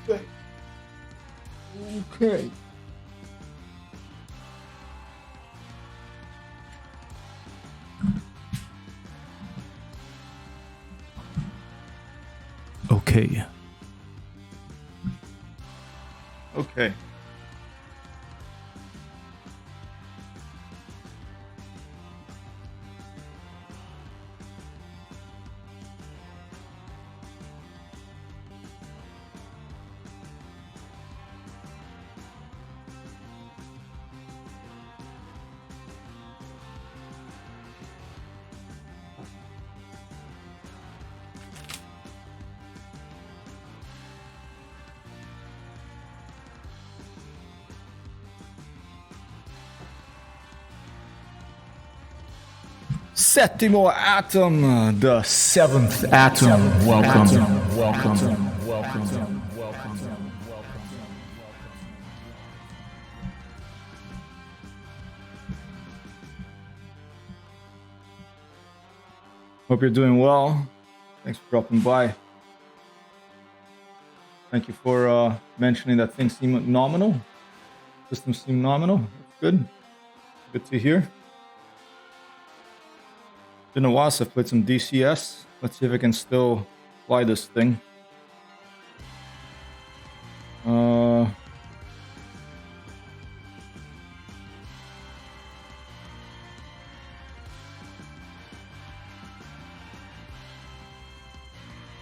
Okay. Okay. Okay. Okay. Settimo atom, the seventh atom. Welcome. Hope you're doing well. Thanks for dropping by. Thank you for mentioning that things seem nominal. Systems seem nominal. That's good. Good to hear. Been a while since I've played some DCS. Let's see if I can still fly this thing.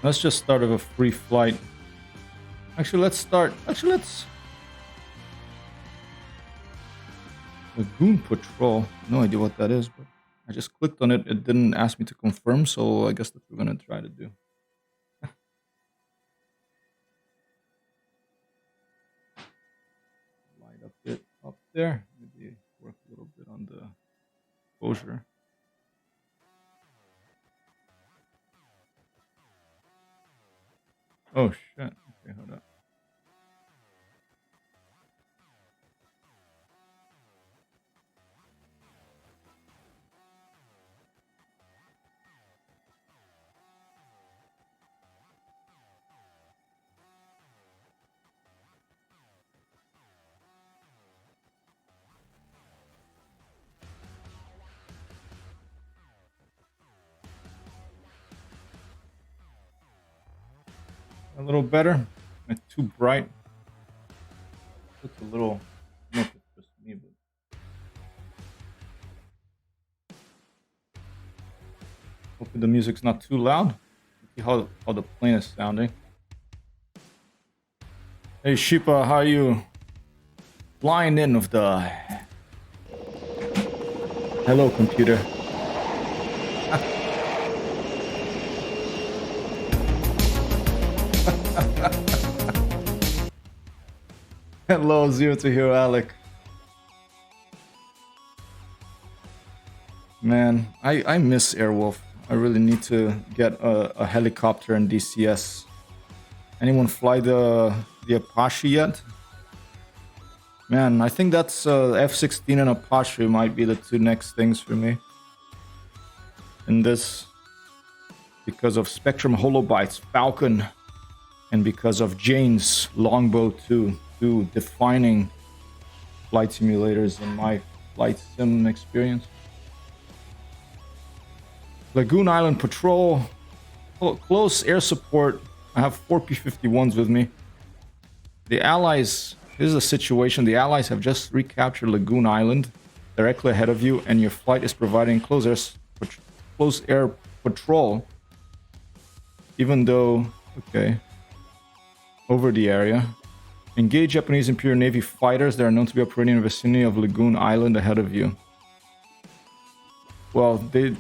Let's just start with a free flight. Actually, let's start. Lagoon Patrol. No idea what that is, but I just clicked on it. It didn't ask me to confirm, so I guess that's what we're gonna try to do. Light up it up there. Maybe work a little bit on the exposure. Oh shit. Okay, hold up. A little better. It's too bright. It's a little. I don't know if it's just me, but hopefully the music's not too loud. See how the plane is sounding. Hey Shipa, how are you? Flying in with the. Hello, computer. Hello, Zero to Hero Alec. Man, I miss Airwolf. I really need to get a helicopter in DCS. Anyone fly the Apache yet? Man, I think that's F-16 and Apache might be the two next things for me. In this, because of Spectrum Holobyte's Falcon, and because of Jane's Longbow 2. Two defining flight simulators in my flight sim experience. Lagoon Island Patrol, close air support. I have 4 P-51s with me. The Allies, here's the situation. The Allies have just recaptured Lagoon Island directly ahead of you, and your flight is providing close air patrol. Even though, okay, over the area. Engage Japanese Imperial Navy fighters that are known to be operating in the vicinity of Lagoon Island ahead of you. Well, the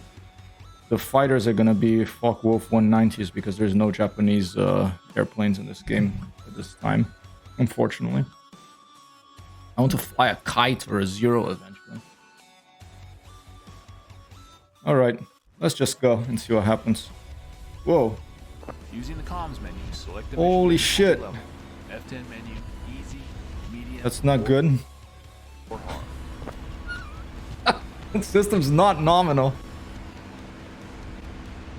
fighters are gonna be Focke-Wulf 190s because there's no Japanese airplanes in this game at this time, unfortunately. I want to fly a kite or a Zero eventually. Alright, let's just go and see what happens. Whoa. Using the comms menu, select the holy shit. F10 menu, easy, medium. That's not good. Or hard. The system's not nominal.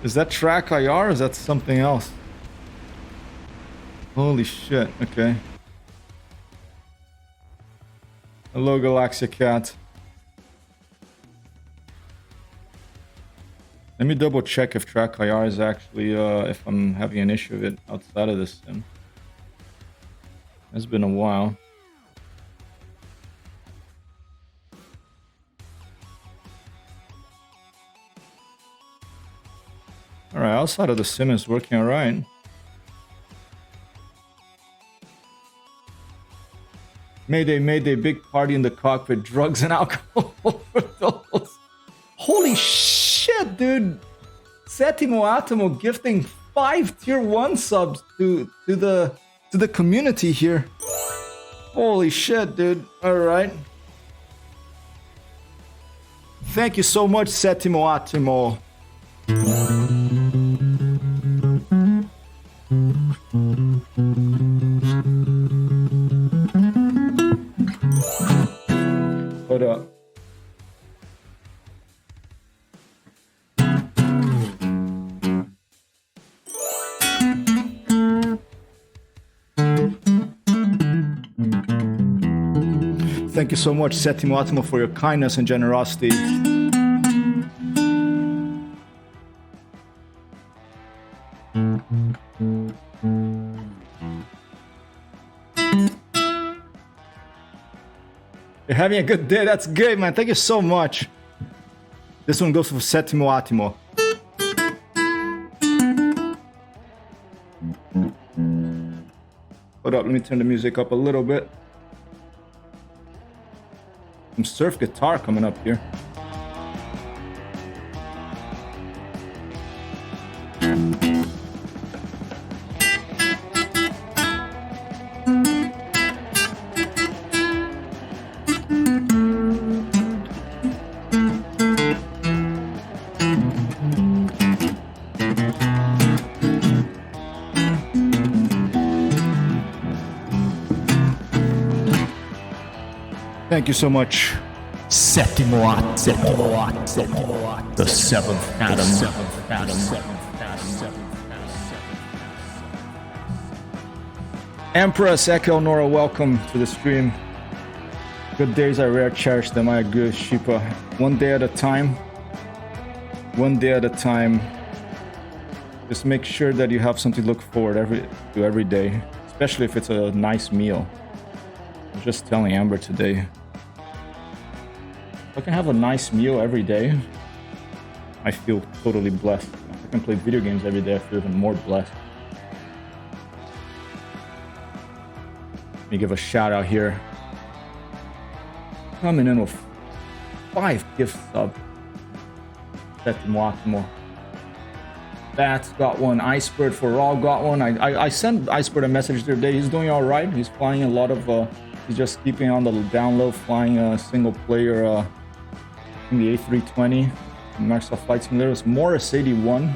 Is that track IR or is that something else? Holy shit, okay. Hello, Galaxia Cat. Let me double check if track IR is actually, if I'm having an issue with it outside of this sim. It's been a while. Alright, outside of the sim is working alright. Mayday, mayday, big party in the cockpit, drugs and alcohol overdose. Holy shit, dude! Settimo Atomo gifting 5 tier 1 subs to the community here. Holy shit, dude. Alright. Thank you so much, Settimo Atomo. Hold up. Thank you so much, Settimo Atomo, for your kindness and generosity. You're having a good day. That's great, man. Thank you so much. This one goes for Settimo Atomo. Hold up, let me turn the music up a little bit. Some surf guitar coming up here. Thank you so much. Settimo the seventh Adam. Empress Echo Nora, welcome to the stream. Good days are rare, cherish them. I agree with Sheepa. One day at a time. One day at a time. Just make sure that you have something to look forward to every day, especially if it's a nice meal. I was just telling Amber today, if I can have a nice meal every day, I feel totally blessed. If I can play video games every day, I feel even more blessed. Let me give a shout out here. Coming in with 5 gift subs. Settimo Atomo. Bats got one. Icebird for Raw got one. I sent Icebird a message the other day. He's doing all right. He's flying a lot of. He's just keeping on the down low, flying a single player in the A320. Microsoft Flight Simulator. It's Morris 81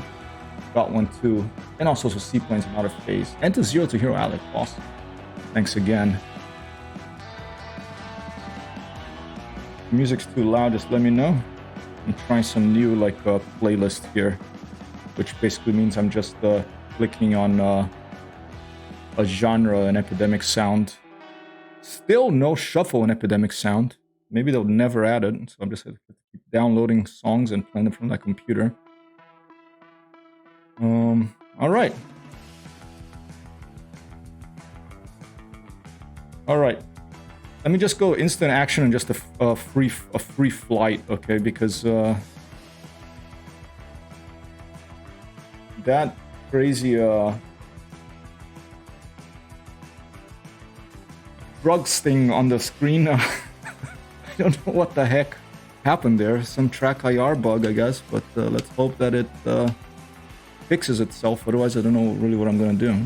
got one too, and also some seaplanes in outer space. And to Zero to Hero Alec. Awesome. Thanks again. If the music's too loud, just let me know. I'm trying some new playlist here, which basically means I'm just clicking on a genre, an epidemic sound. Still no shuffle in epidemic sound. Maybe they'll never add it, so I'm just gonna keep downloading songs and playing them from that computer. All right. All right. Let me just go instant action and just a free flight, okay? Because that crazy drugs thing on the screen, I don't know what the heck happened there. Some track IR bug, I guess, but let's hope that it fixes itself. Otherwise, I don't know really what I'm gonna do.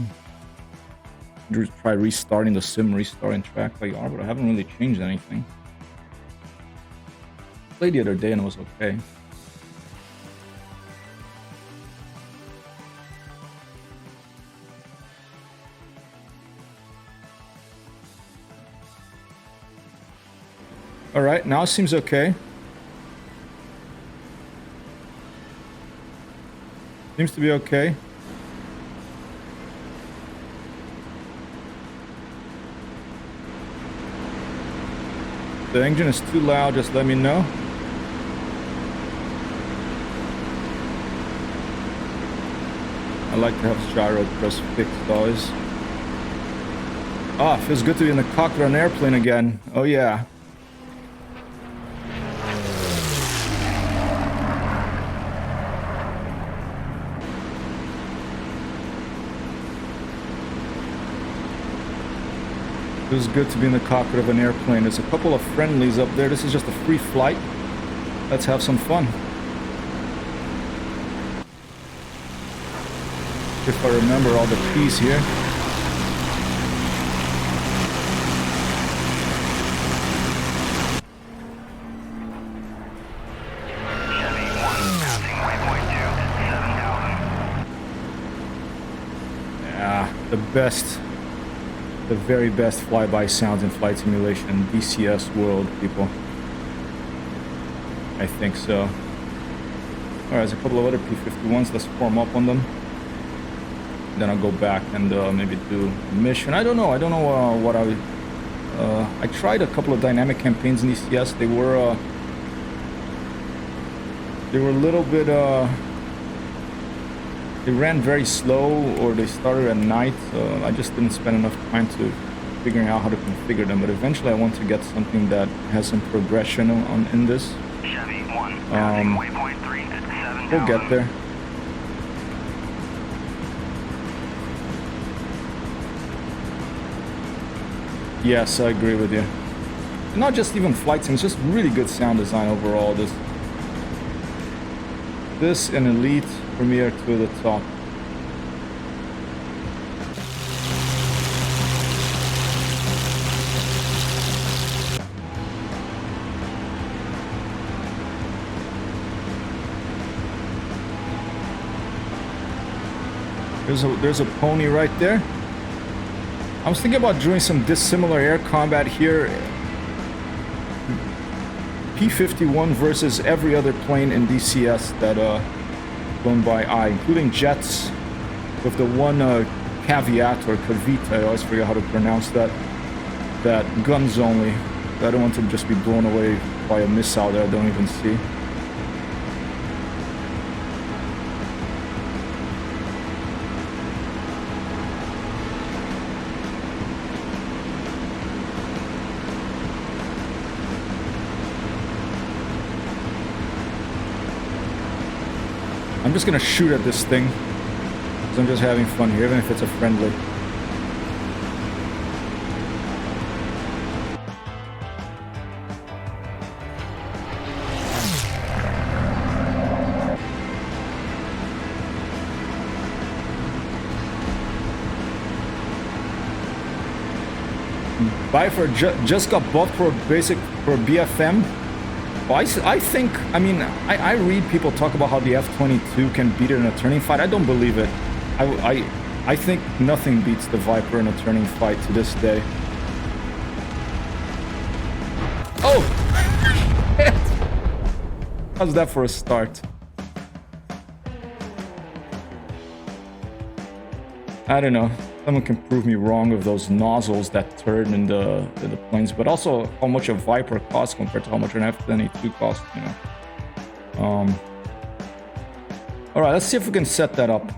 Try restarting the sim, restarting track IR, but I haven't really changed anything. Played the other day and it was okay. All right, now it seems okay. Seems to be okay. the engine is too loud, just let me know. I like to have gyro press fixed always. Ah, feels good to be in the cockpit of an airplane again. Oh yeah. Feels good to be in the cockpit of an airplane. There's a couple of friendlies up there. This is just a free flight. Let's have some fun. If I remember all the P's here. Yeah, the best. The very best flyby sounds in flight simulation, DCS world, people. I think so. Alright, there's a couple of other P-51s. Let's form up on them. Then I'll go back and maybe do a mission. I don't know what I tried a couple of dynamic campaigns in DCS. They were a little bit they ran very slow, or they started at night. I just didn't spend enough time to figuring out how to configure them. But eventually I want to get something that has some progression in this. Chevy 1, waypoint 3 at 7,000. We'll get there. Yes, I agree with you. Not just even flight sim, it's just really good sound design overall. This and Elite Premiere to the top. There's a pony right there. I was thinking about doing some dissimilar air combat here. P-51 versus every other plane in DCS that flown by I, including jets, with the one caveat or caveat, I always forget how to pronounce that guns only. I don't want to just be blown away by a missile that I don't even see. I'm just gonna shoot at this thing, because I'm just having fun here, even if it's a friendly. Buy for just got bought for BFM. Well, I think, I mean, I read people talk about how the F-22 can beat it in a turning fight. I don't believe it. I think nothing beats the Viper in a turning fight to this day. Oh! How's that for a start? I don't know. Someone can prove me wrong with those nozzles that turn in the planes, but also how much a Viper costs compared to how much an F-22 costs, you know. All right, let's see if we can set that up.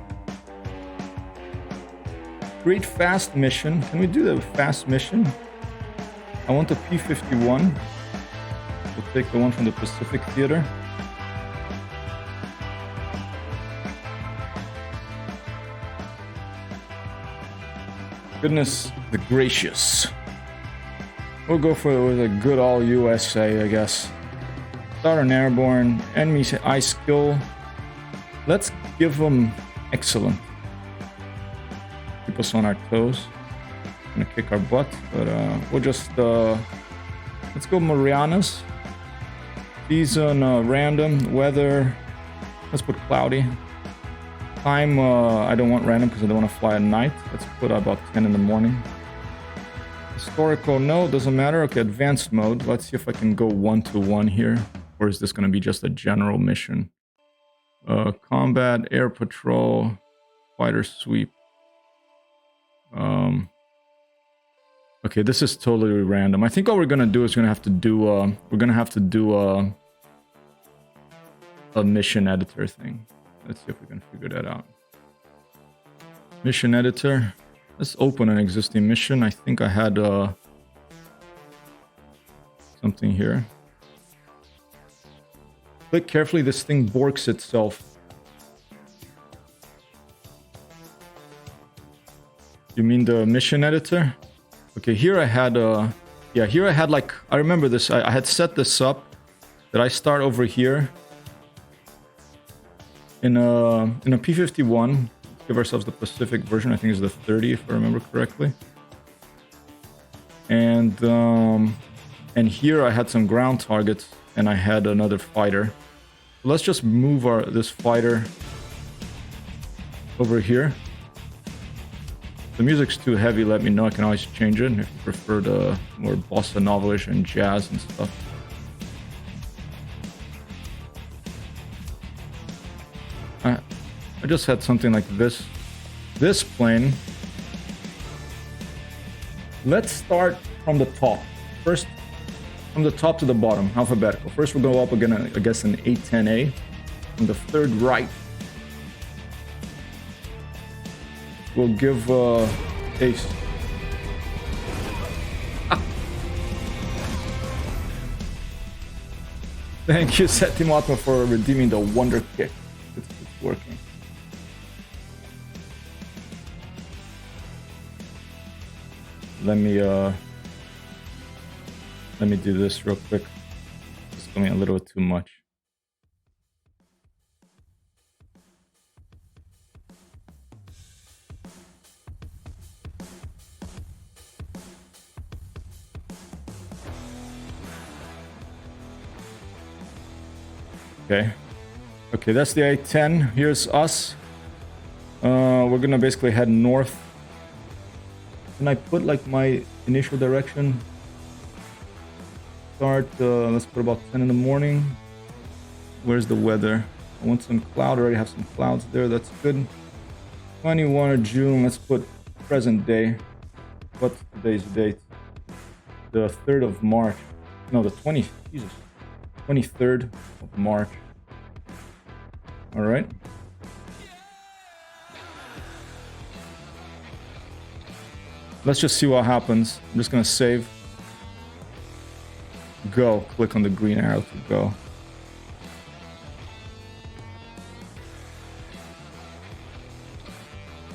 Create fast mission. Can we do the fast mission? I want the P-51. We'll take the one from the Pacific Theater. Goodness the gracious. We'll go for it with a good all USA, I guess. Start an airborne. Enemy eye skill. Let's give them excellent. Keep us on our toes. Gonna kick our butt, but we'll just let's go Marianas. Season random. Weather. Let's put cloudy. Time, I don't want random because I don't want to fly at night. Let's put about 10 in the morning. Historical, no, doesn't matter. Okay, advanced mode. Let's see if I can go 1-to-1 here. Or is this going to be just a general mission? Combat, air patrol, fighter sweep. Okay, this is totally random. I think all we're gonna do is we're gonna have to do a mission editor thing. Let's see if we can figure that out. Mission editor. Let's open an existing mission. I think I had something here. Click carefully. This thing borks itself. You mean the mission editor? Okay, here I had yeah, here I had like, I remember this. I had set this up that I start over here in a P-51. Give ourselves the Pacific version. I think it's the 30 if I remember correctly. And here I had some ground targets and I had another fighter. Let's just move this fighter over here. If the music's too heavy, let me know. I can always change it if you prefer the more bossa nova-ish and jazz and stuff. I just had something like this. This plane. Let's start from the top. First, from the top to the bottom, alphabetical. First, we'll go up again, I guess, an A-10A. From the third right, we'll give Ace. Thank you, Setimatma, for redeeming the Wonder Kick. It's working. Let me do this real quick. It's going a little too much. Okay, that's the A-10. Here's us. We're gonna basically head north. Can I put like my initial direction? Start, let's put about 10 in the morning. Where's the weather? I want some cloud, I already have some clouds there, that's good. 21 of June, let's put present day. What's today's date? The 3rd of March. No, the 23rd of March. All right. Let's just see what happens. I'm just gonna save. Go. Click on the green arrow to go.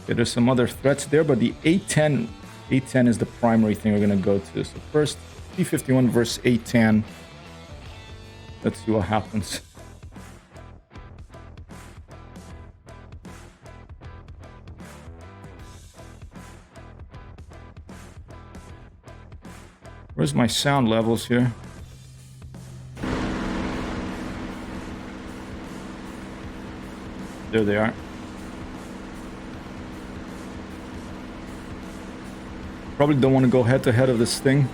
Okay, there's some other threats there, but the A-10 is the primary thing we're gonna go to. So first, P-51 versus A-10. Let's see what happens. Where's my sound levels here? There they are. Probably don't want to go head to head of this thing.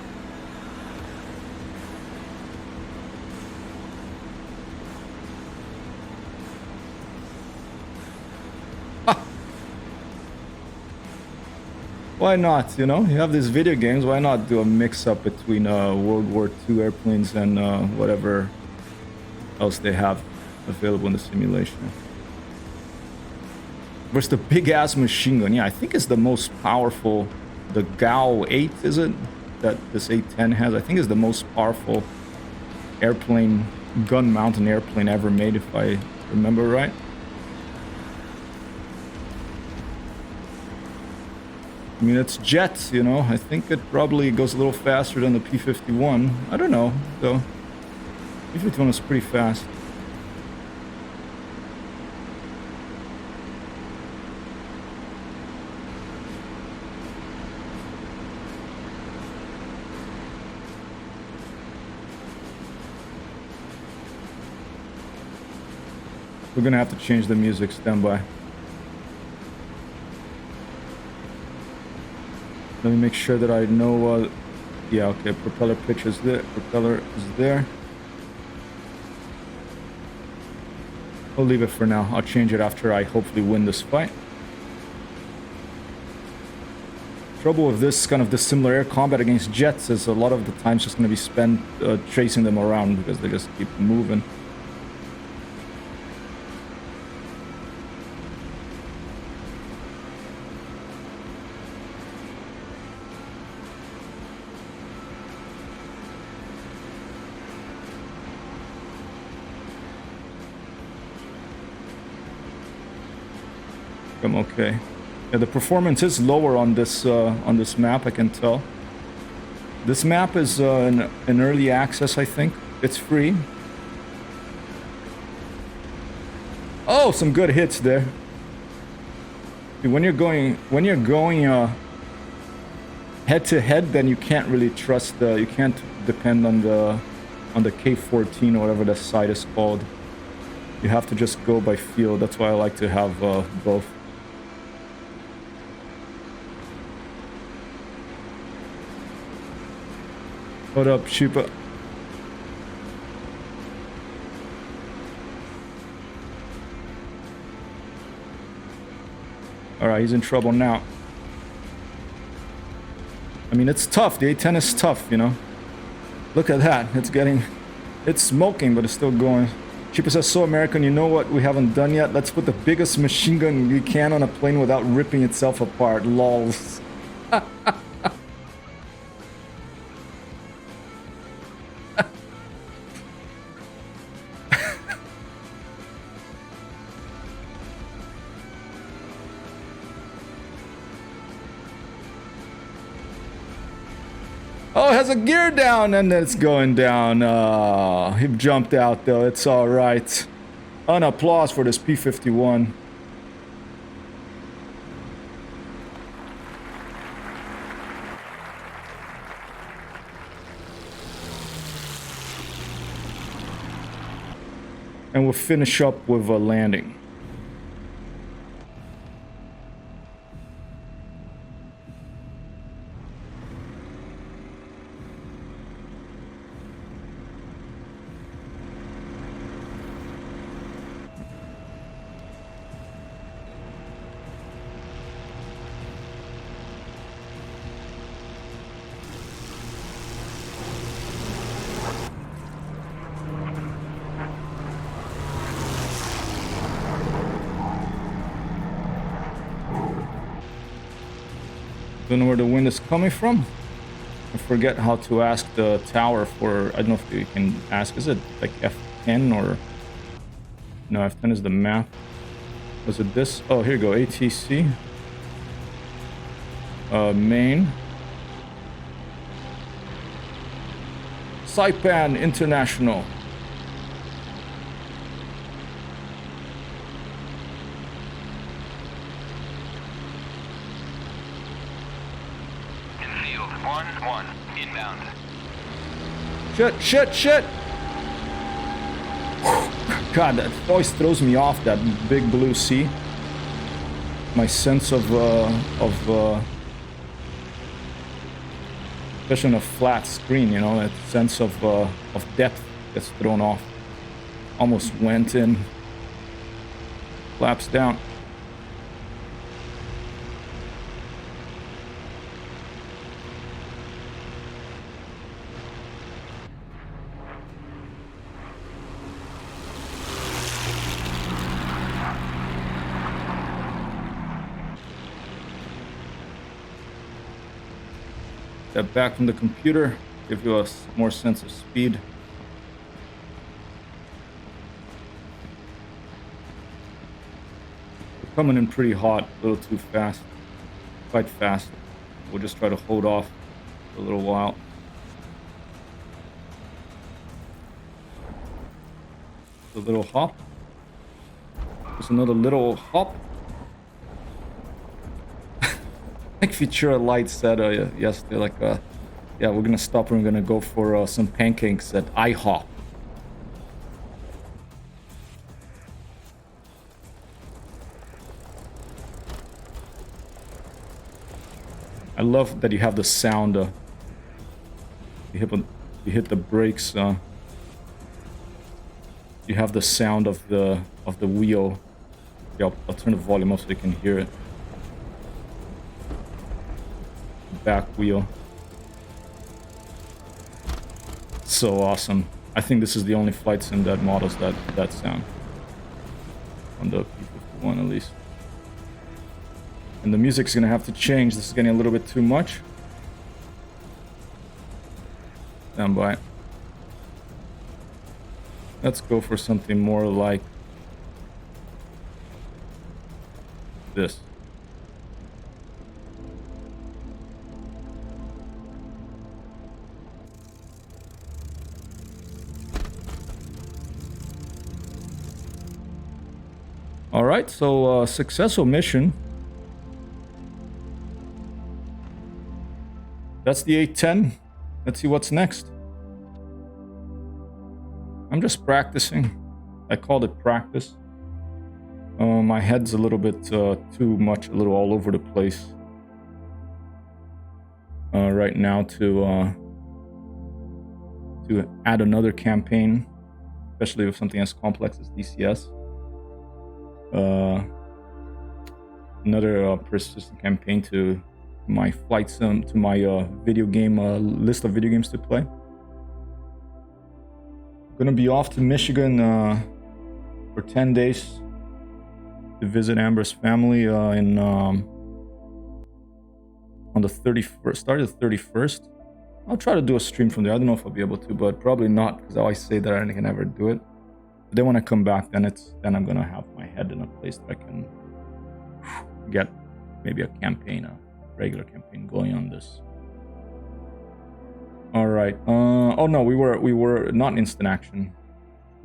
Why not, you know? You have these video games, why not do a mix-up between World War II airplanes and whatever else they have available in the simulation. Versus the big-ass machine gun. Yeah, I think it's the most powerful, the GAU-8, is it? That this A-10 has, I think is the most powerful airplane, gun-mounted airplane ever made, if I remember right. I mean, it's jets, you know. I think it probably goes a little faster than the P-51. I don't know, though. P-51 is pretty fast. We're gonna have to change the music, stand by. Let me make sure that I know, yeah, okay, propeller pitch is there, propeller is there. I'll leave it for now. I'll change it after I hopefully win this fight. Trouble with this kind of dissimilar air combat against jets is a lot of the time's just going to be spent chasing them around because they just keep moving. I'm okay. Yeah, the performance is lower on this map, I can tell. This map is in early access, I think. It's free. Oh, some good hits there. See, when you're going head to head, then you can't really trust you can't depend on the K-14 or whatever that site is called. You have to just go by feel. That's why I like to have both. What up, Sheepa? Alright, he's in trouble now. I mean, it's tough. The A-10 is tough, you know. Look at that. It's smoking, but it's still going. Sheepa says, so American, you know what we haven't done yet? Let's put the biggest machine gun we can on a plane without ripping itself apart. Lols. Oh, it has a gear down and then it's going down. He jumped out though. It's all right. An applause for this P-51. And we'll finish up with a landing. Don't know where the wind is coming from. I forget how to ask the tower for, I don't know if you can ask, is it like F10 or, no, F10 is the map. Was it this? Oh, here you go, ATC. Main. Saipan International. Inbound. Shit! God, that always throws me off, that big blue sea. My sense of especially on a flat screen, you know, that sense of depth gets thrown off. Almost went in. Flaps down. Step back from the computer, give you a more sense of speed. We're coming in pretty hot, a little too fast, quite fast. We'll just try to hold off for a little while. A little hop. There's another little hop. Like Futura Light said yesterday, like, yeah, we're gonna stop and we're gonna go for some pancakes at IHOP. I love that you have the sound. You hit the brakes. You have the sound of the wheel. Yeah, I'll turn the volume up so you can hear it. back wheel. So awesome. I think this is the only flight sim that models that sound. On the P-51 at least. And the music's gonna have to change. This is getting a little bit too much. Stand by. Let's go for something more like this. All right, so successful mission. That's the 810. Let's see what's next. I'm just practicing. I called it practice. My head's a little bit too much, a little all over the place right now to add another campaign, especially with something as complex as DCS. Another persistent campaign to my flight sim, to my video game list of video games to play. Gonna be off to Michigan for 10 days to visit Amber's family on the 31st, start of the 31st. I'll try to do a stream from there. I don't know if I'll be able to, but probably not, because I always say that I can never do it. But then when I come back, then I'm gonna have my head in a place that I can get maybe a campaign, a regular campaign going on this. All right. Oh no, we were not instant action.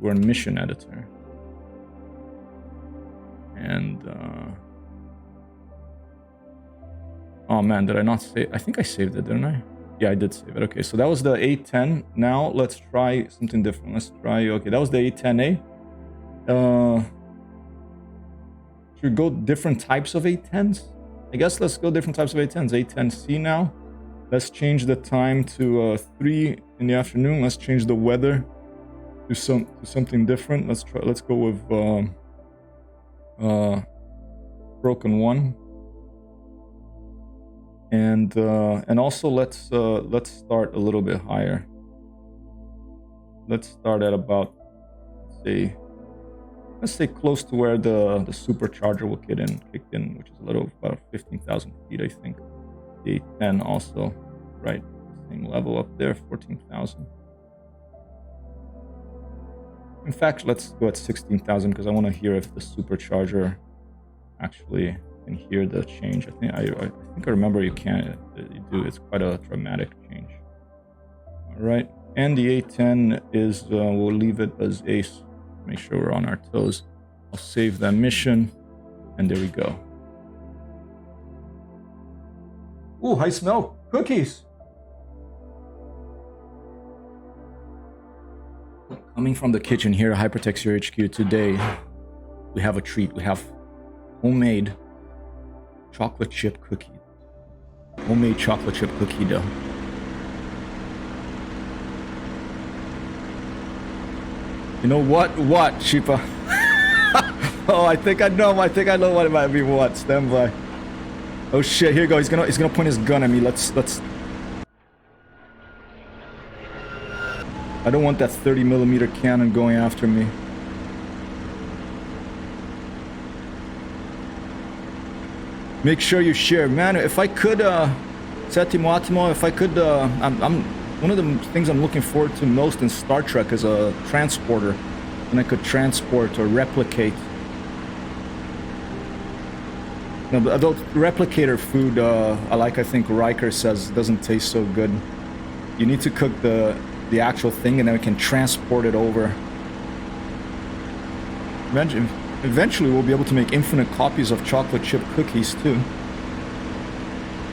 We were in mission editor. And oh man, did I not save? I think I saved it, didn't I? Yeah, I did save it. Okay, so that was the 810. Now let's try something different. Let's try. Okay, that was the 810A. Should we go different types of 810s? I guess let's go different types of 810s. 810C now. Let's change the time to 3 in the afternoon. Let's change the weather to something different. Let's try. Let's go with broken 1. And also let's start a little bit higher. Let's start at about, let's say close to where the supercharger will kick in, which is a little about 15,000 feet, I think. The 810 also, right? Same level up there, 14,000. In fact, let's go at 16,000 because I want to hear if the supercharger actually can hear the change. I think I remember you can. You do. It's quite a dramatic change. All right, and the 810 is we'll leave it as ace. Make sure we're on our toes. I'll save that mission, and there we go. Ooh, I smell cookies. Coming from the kitchen here at Hypertext Your HQ today, we have a treat. We have homemade chocolate chip cookie. Homemade chocolate chip cookie dough. You know what? What, Sheepa? Oh, I think I know what it might be. What? Stand by. Oh shit! Here you go. He's gonna point his gun at me. Let's. I don't want that 30mm cannon going after me. Make sure you share, man. If I could, Settimo Attimo, if I could, I'm one of the things I'm looking forward to most in Star Trek is a transporter, and I could transport or replicate. No, but adult replicator food, I think Riker says doesn't taste so good. You need to cook the actual thing, and then we can transport it over. Eventually, we'll be able to make infinite copies of chocolate chip cookies too.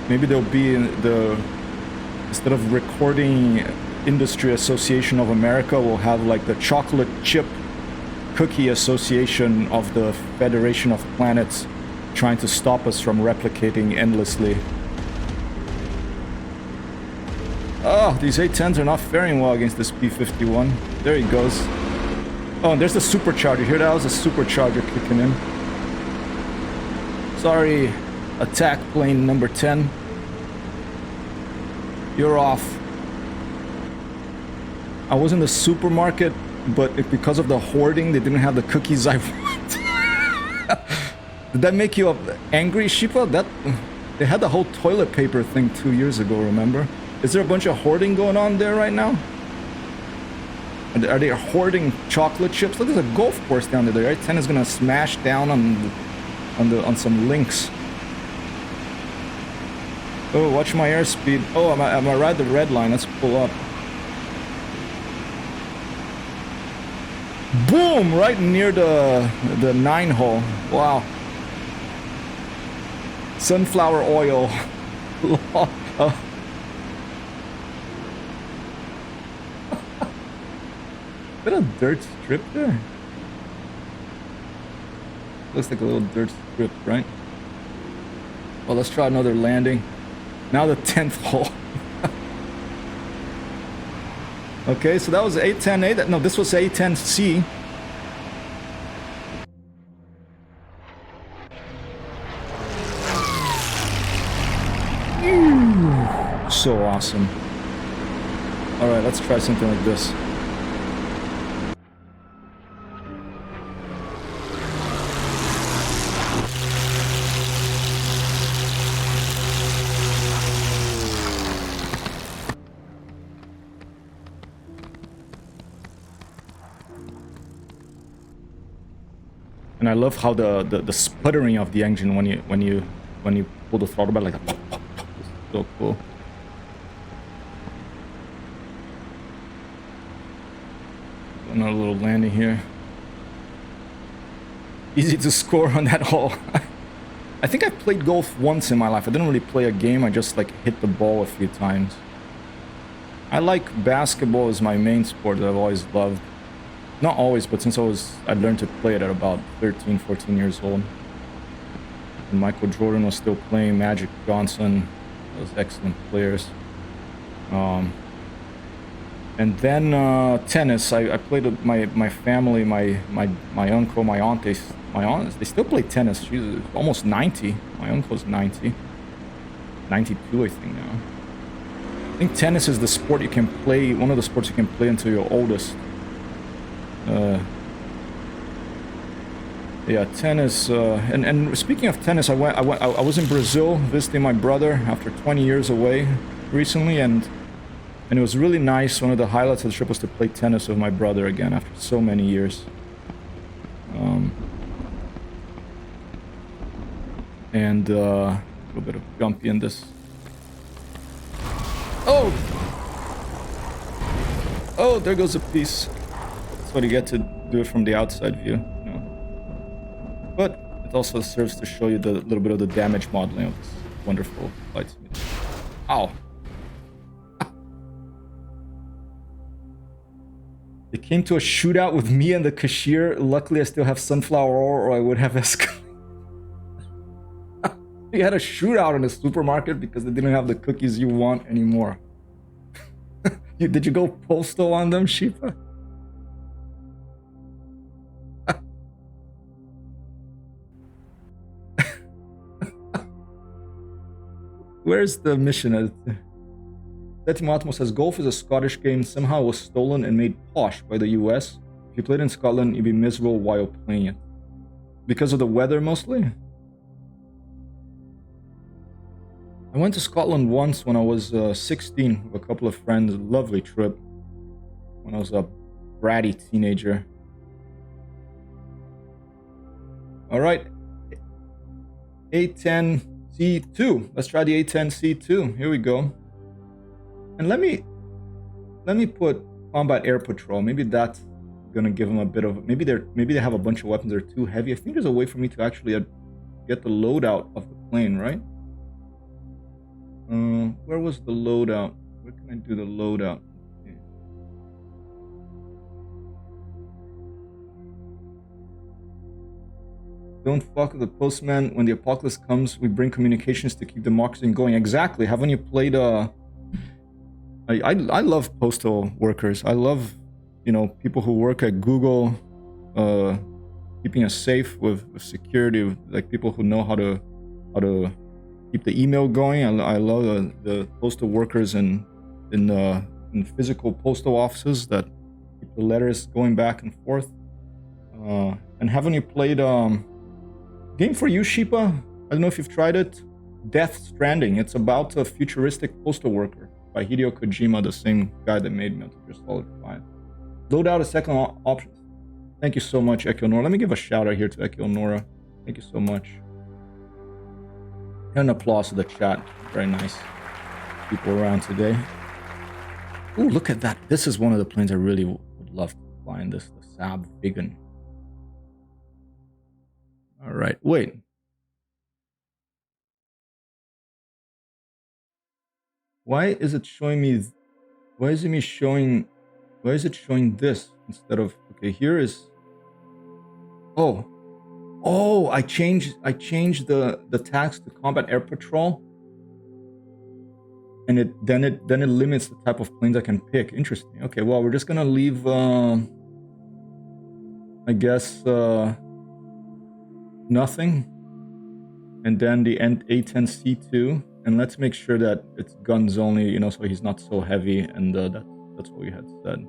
Maybe there'll be instead of Recording Industry Association of America, we'll have like the Chocolate Chip Cookie Association of the Federation of Planets, trying to stop us from replicating endlessly. Oh, these 810s are not faring well against this P-51. There he goes. Oh, and there's the supercharger. Here that was a supercharger kicking in. Sorry, attack plane number 10. You're off. I was in the supermarket, but because of the hoarding, they didn't have the cookies I want. Did that make you angry, Shipa? They had the whole toilet paper thing 2 years ago, remember? Is there a bunch of hoarding going on there right now? Are they hoarding chocolate chips? Look, there's a golf course down there, right? 10 is gonna smash down on some links. Oh, watch my airspeed. Oh, I'm gonna ride the red line. Let's pull up. Boom! Right near the 9 hole. Wow. Sunflower oil. Is that a dirt strip there? Looks like a little dirt strip, right? Well, let's try another landing. Now the 10th hole. Okay, so that was A10A. No, this was A10C. So awesome. All right, let's try something like this. And I love how the sputtering of the engine when you pull the throttle back, like that. It's so cool. Another little landing here. Easy to score on that hole. I think I've played golf once in my life. I didn't really play a game. I just like hit the ball a few times. I like basketball as my main sport that I've always loved. Not always, but since I learned to play it at about 13, 14 years old. And Michael Jordan was still playing, Magic Johnson, those excellent players. And then tennis. I played with my family, my uncle, my aunt. They still play tennis. She's almost 90. My uncle's 90. 92, I think now. I think tennis is the sport you can play, one of the sports you can play until you're oldest. Yeah, tennis. And speaking of tennis, I was in Brazil visiting my brother after 20 years away recently, and it was really nice. One of the highlights of the trip was to play tennis with my brother again after so many years. And a little bit of jumpy in this. Oh! Oh, there goes a piece. That's what you get to do it from the outside view. You know. But it also serves to show you the little bit of the damage modeling of this wonderful flight simulator. Ow! It came to a shootout with me and the cashier. Luckily, I still have sunflower oil, or I would have escalated. We had a shootout in the supermarket because they didn't have the cookies you want anymore. Did you go postal on them, Shipa? Where's the mission? Setimo Atmo says golf is a Scottish game. Somehow it was stolen and made posh by the US. If you played in Scotland, you'd be miserable while playing it. Because of the weather, mostly? I went to Scotland once when I was 16 with a couple of friends. A lovely trip. When I was a bratty teenager. Alright. A10C2. Let's try the A10C2. Here we go. And let me put Combat Air Patrol. Maybe that's gonna give them a bit of... Maybe they have a bunch of weapons that are too heavy. I think there's a way for me to actually get the loadout of the plane, right? Where was the loadout? Where can I do the loadout? Okay. Don't fuck with the postman. When the apocalypse comes, we bring communications to keep democracy going. Exactly. Haven't you played I love postal workers. I love, you know, people who work at Google, keeping us safe with security, like people who know how to keep the email going. I love the postal workers in physical postal offices that keep the letters going back and forth. And haven't you played game for you, Sheepa? I don't know if you've tried it. Death Stranding. It's about a futuristic postal worker by Hideo Kojima, the same guy that made Metal Gear Solid 5. Load out a second option. Thank you so much, Ekyonora. Let me give a shout out here to Ekyonora. Thank you so much. And an applause to the chat. Very nice people around today. Ooh, look at that. This is one of the planes I really would love to fly in this, the Saab Viggen. All right, wait. Why is it showing me? Why is it showing this instead of? Okay, here is. Oh! I changed the tags to Combat Air Patrol, and then it limits the type of planes I can pick. Interesting. Okay, well we're just gonna leave. I guess nothing, and then the A10C2. And let's make sure that it's guns only, you know, so he's not so heavy. And that's what we had said.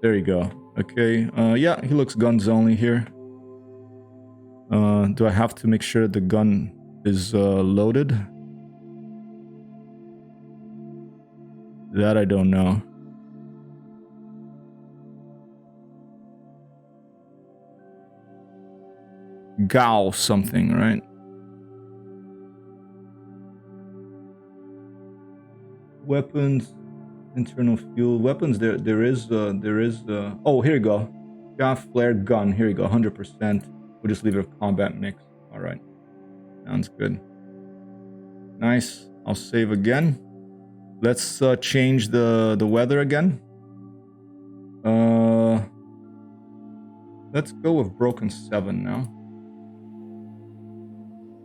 There you go. Okay. Yeah, he looks guns only here. Do I have to make sure the gun is loaded? That I don't know. Gao something, right? Weapons, internal fuel, weapons. There is. Oh, here you go. Shaft flare gun. Here you go. 100%. We'll just leave it a combat mix. All right. Sounds good. Nice. I'll save again. Let's change the weather again. Let's go with broken 7 now.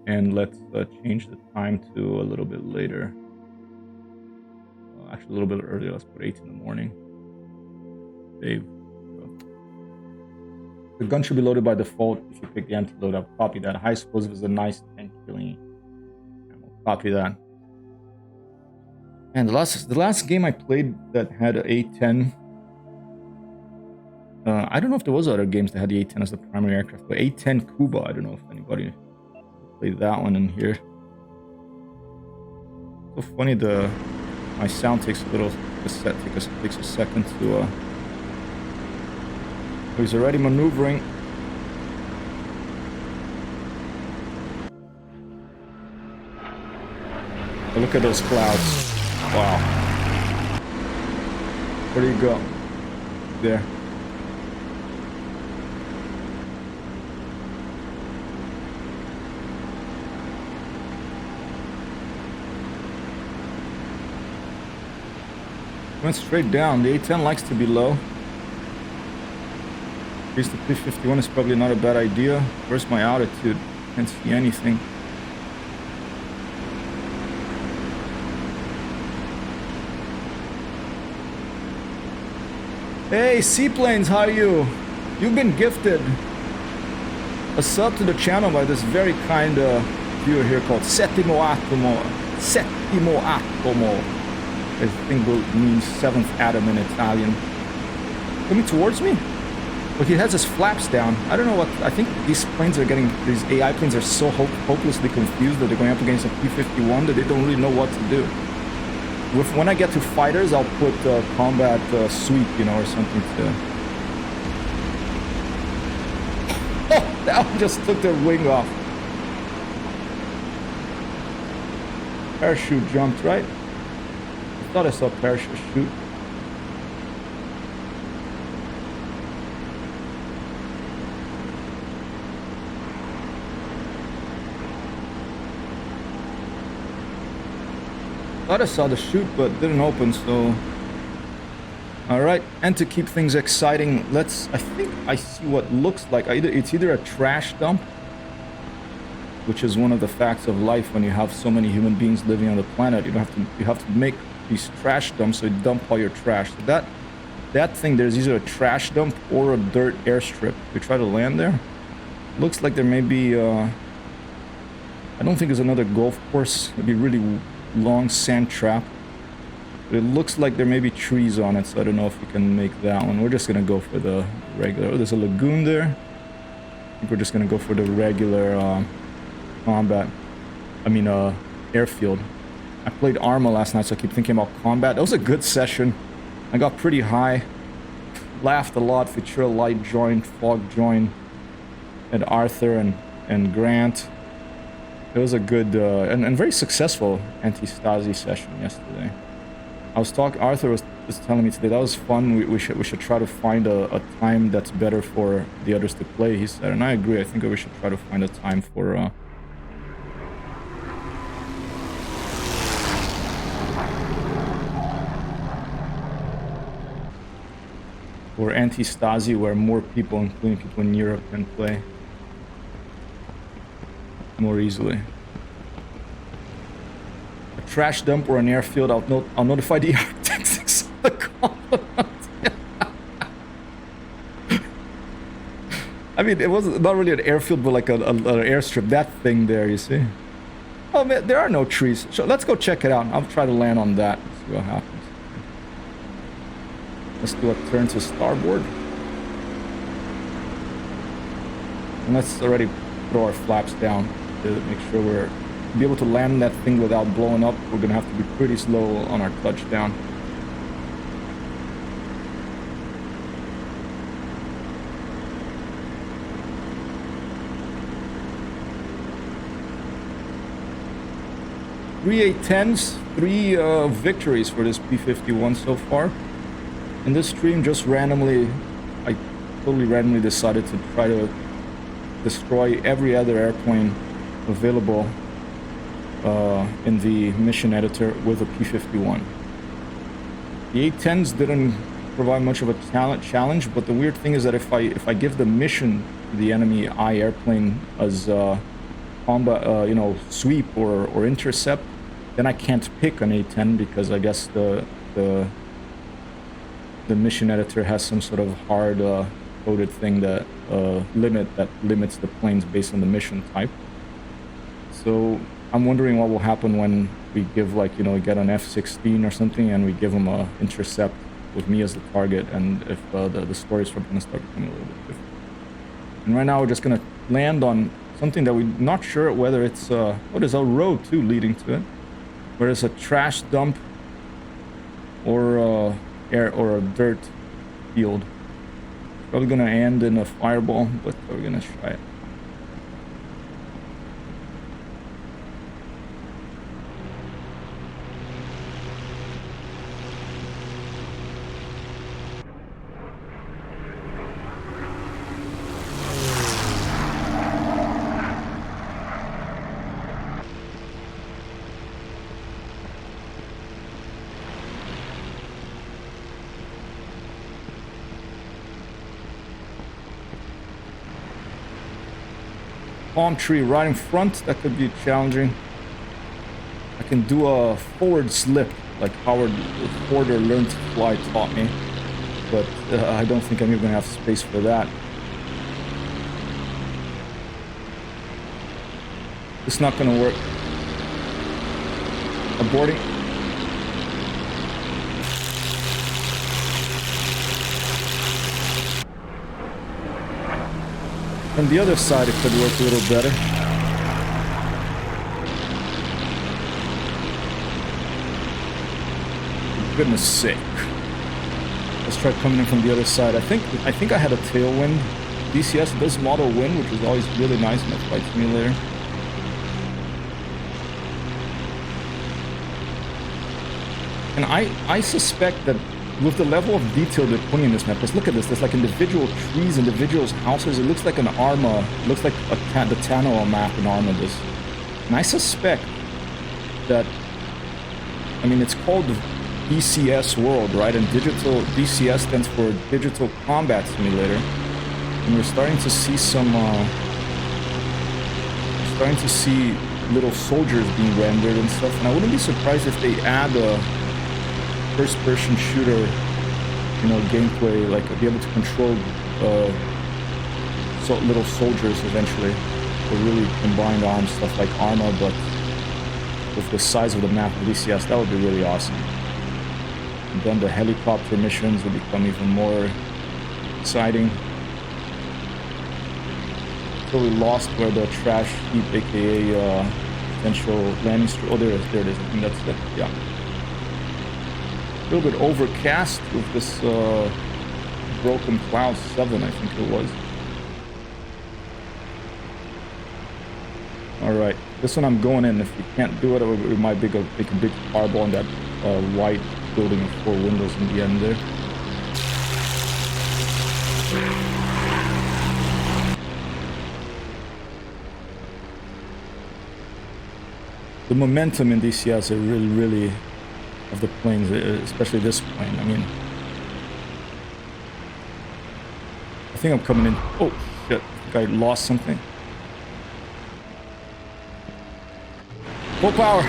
And let's change the time to a little bit later. Actually, a little bit earlier. Let's put 8 in the morning. Save. The gun should be loaded by default if you pick the empty loadout. Copy that. High explosive is a nice 10 killing. Copy that. And the last game I played that had an A10. I don't know if there was other games that had the A10 as the primary aircraft, but A10 Cuba. I don't know if anybody played that one in here. So funny my sound takes takes a second to he's already maneuvering. Oh, look at those clouds. Wow. Where do you go? There. Went straight down. The A10 likes to be low. At least the P-51 is probably not a bad idea. Where's my altitude? Can't see anything. Hey, Seaplanes, how are you? You've been gifted a sub to the channel by this very kind viewer here called Settimo Atomo. Settimo Atomo. I think means 7th atom in Italian. Coming towards me? But he has his flaps down. I don't know what... I think these planes are getting... These AI planes are so hopelessly confused that they're going up against a P-51 that they don't really know what to do. When I get to fighters, I'll put combat sweep, you know, or something to... Oh! That one just took their wing off. Parachute jumped, right? I thought I saw parachute shoot. Thought I saw the chute, but didn't open, so... Alright, and to keep things exciting, I think I see what looks like... It's either a trash dump, which is one of the facts of life when you have so many human beings living on the planet. You have to make these trash dumps, so you dump all your trash. So that thing, there's either a trash dump or a dirt airstrip. We try to land there. Looks like there may be a I don't think it's another golf course. It'd be really long sand trap. But it looks like there may be trees on it, so I don't know if we can make that one. We're just gonna go for the regular. Oh, there's a lagoon there. I think we're just gonna go for the regular combat. I mean, airfield. I played Arma last night, so I keep thinking about combat. That was a good session. I got pretty high. Laughed a lot. Futura Light joined, Fog joined, and Arthur and Grant. It was a good and very successful anti-Stasi session yesterday. Arthur was telling me today that was fun. We should try to find a time that's better for the others to play, he said, and I agree. I think we should try to find a time for anti-Stasi, where more people, including people in Europe, can play more easily. A trash dump or an airfield, I'll notify the architects of the compliment. I mean, it was not really an airfield, but like an airstrip. That thing there, you see? Oh man, there are no trees. So let's go check it out. I'll try to land on that. See what happens. Let's do a turn to starboard. And let's already throw our flaps down to make sure we're be able to land that thing without blowing up. We're gonna have to be pretty slow on our touchdown. Three A10s, 3 victories for this P-51 so far. In this stream, just randomly, I totally randomly decided to try to destroy every other airplane available in the mission editor with a P-51. The A-10s didn't provide much of a challenge, but the weird thing is that if I give the mission to the enemy I airplane as combat, you know, sweep or intercept, then I can't pick an A-10 because I guess the mission editor has some sort of hard coded thing that limits the planes based on the mission type. So I'm wondering what will happen when we give, like, you know, we get an F-16 or something and we give them a intercept with me as the target, and if the stories are going to start becoming a little bit different. And right now we're just going to land on something that we're not sure whether it's there's a road too leading to it, where it's a trash dump or a dirt field. Probably gonna end in a fireball, but we're gonna try it. Palm tree right in front, that could be challenging. I can do a forward slip like Howard Porter learned to fly taught me, but I don't think I'm even gonna have space for that. It's not gonna work. Aborting. From the other side, it could work a little better. For goodness sake. Let's try coming in from the other side. I think I had a tailwind. DCS does model wind, which is always really nice in a flight simulator. And I suspect that with the level of detail they're putting in this map, let's look at this. There's like individual trees, individual houses. It looks like an Arma. It looks like the Tanoa map in Arma does. And I suspect that, I mean, it's called the DCS world, right? And digital DCS stands for Digital Combat Simulator. And we're starting to see little soldiers being rendered and stuff. And I wouldn't be surprised if they add a first-person shooter, you know, gameplay, like be able to control little soldiers eventually. for really combined arms, stuff like Arma, but with the size of the map of DCS, that would be really awesome. And then the helicopter missions would become even more exciting. So we lost where the trash heap, aka potential landing strip. Oh, there it is. I think that's it. Yeah. A little bit overcast with this broken cloud 7, I think it was. All right, this one I'm going in. If we can't do it, we might make a big fireball on that white building with 4 windows in the end there. The momentum in DCS are really of the planes, especially this plane. I mean, I think I'm coming in. Oh shit! I think I lost something. Full power.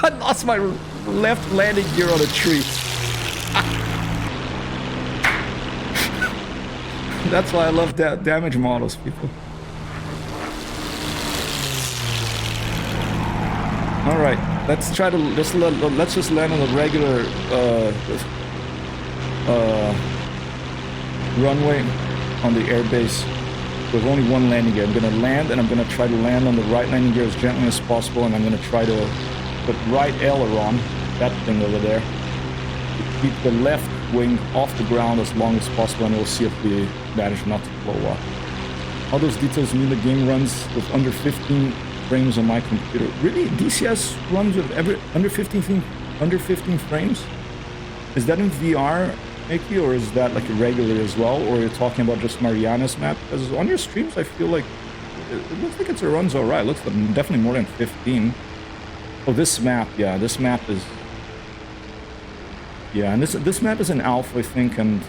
I lost my left landing gear on a tree. That's why I love damage models, people. All right, let's try to let's just land on a regular runway on the airbase with only 1 landing gear. I'm gonna land, and I'm gonna try to land on the right landing gear as gently as possible, and I'm gonna try to put right aileron, that thing over there, to keep the left wing off the ground as long as possible, and we'll see if we manage not to blow up. All those details mean the game runs with under 15 frames on my computer. Really? DCS runs with under 15 frames? Is that in VR, Mickey, or is that like regular as well? Or you're talking about just Mariana's map? Because on your streams, I feel like it looks like it runs all right. It looks like definitely more than 15. Oh, this map, yeah, this map is... Yeah, and this map is an alpha, I think, and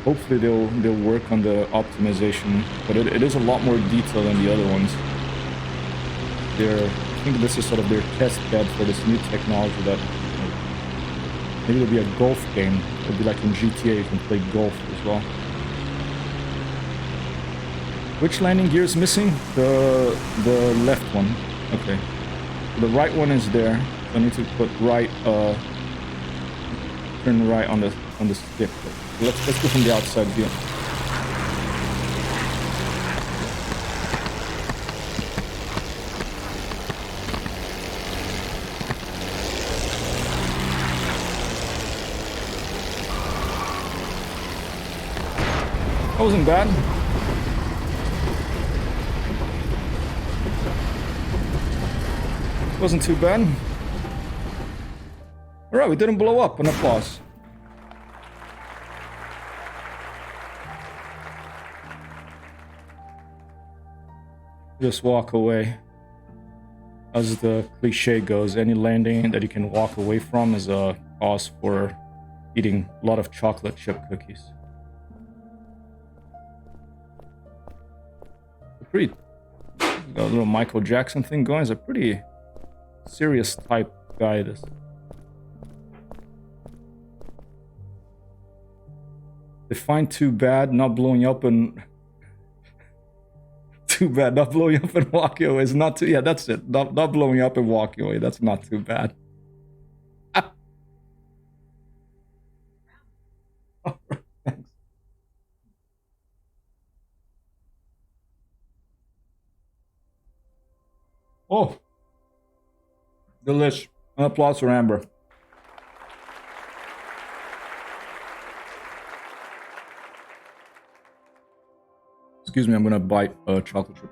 hopefully they'll work on the optimization. But it is a lot more detailed than the other ones. I think this is sort of their test bed for this new technology that maybe it'll be a golf game. It'll be like in GTA, you can play golf as well. Which landing gear is missing? The left one. Okay. The right one is there. So I need to put right, turn right on the stick. Let's go from the outside view. That wasn't bad. Wasn't too bad. Alright, we didn't blow up. An applause. Just walk away. As the cliche goes, any landing that you can walk away from is a cause for eating a lot of chocolate chip cookies. Pretty, got a little Michael Jackson thing going. He's a pretty serious type guy, this. They find too bad not blowing up and too bad not blowing up and walking away is not too, yeah, that's it. Not blowing up and walking away, that's not too bad. All right, thanks. Oh, delish. An applause for Amber. Excuse me, I'm gonna bite a chocolate chip.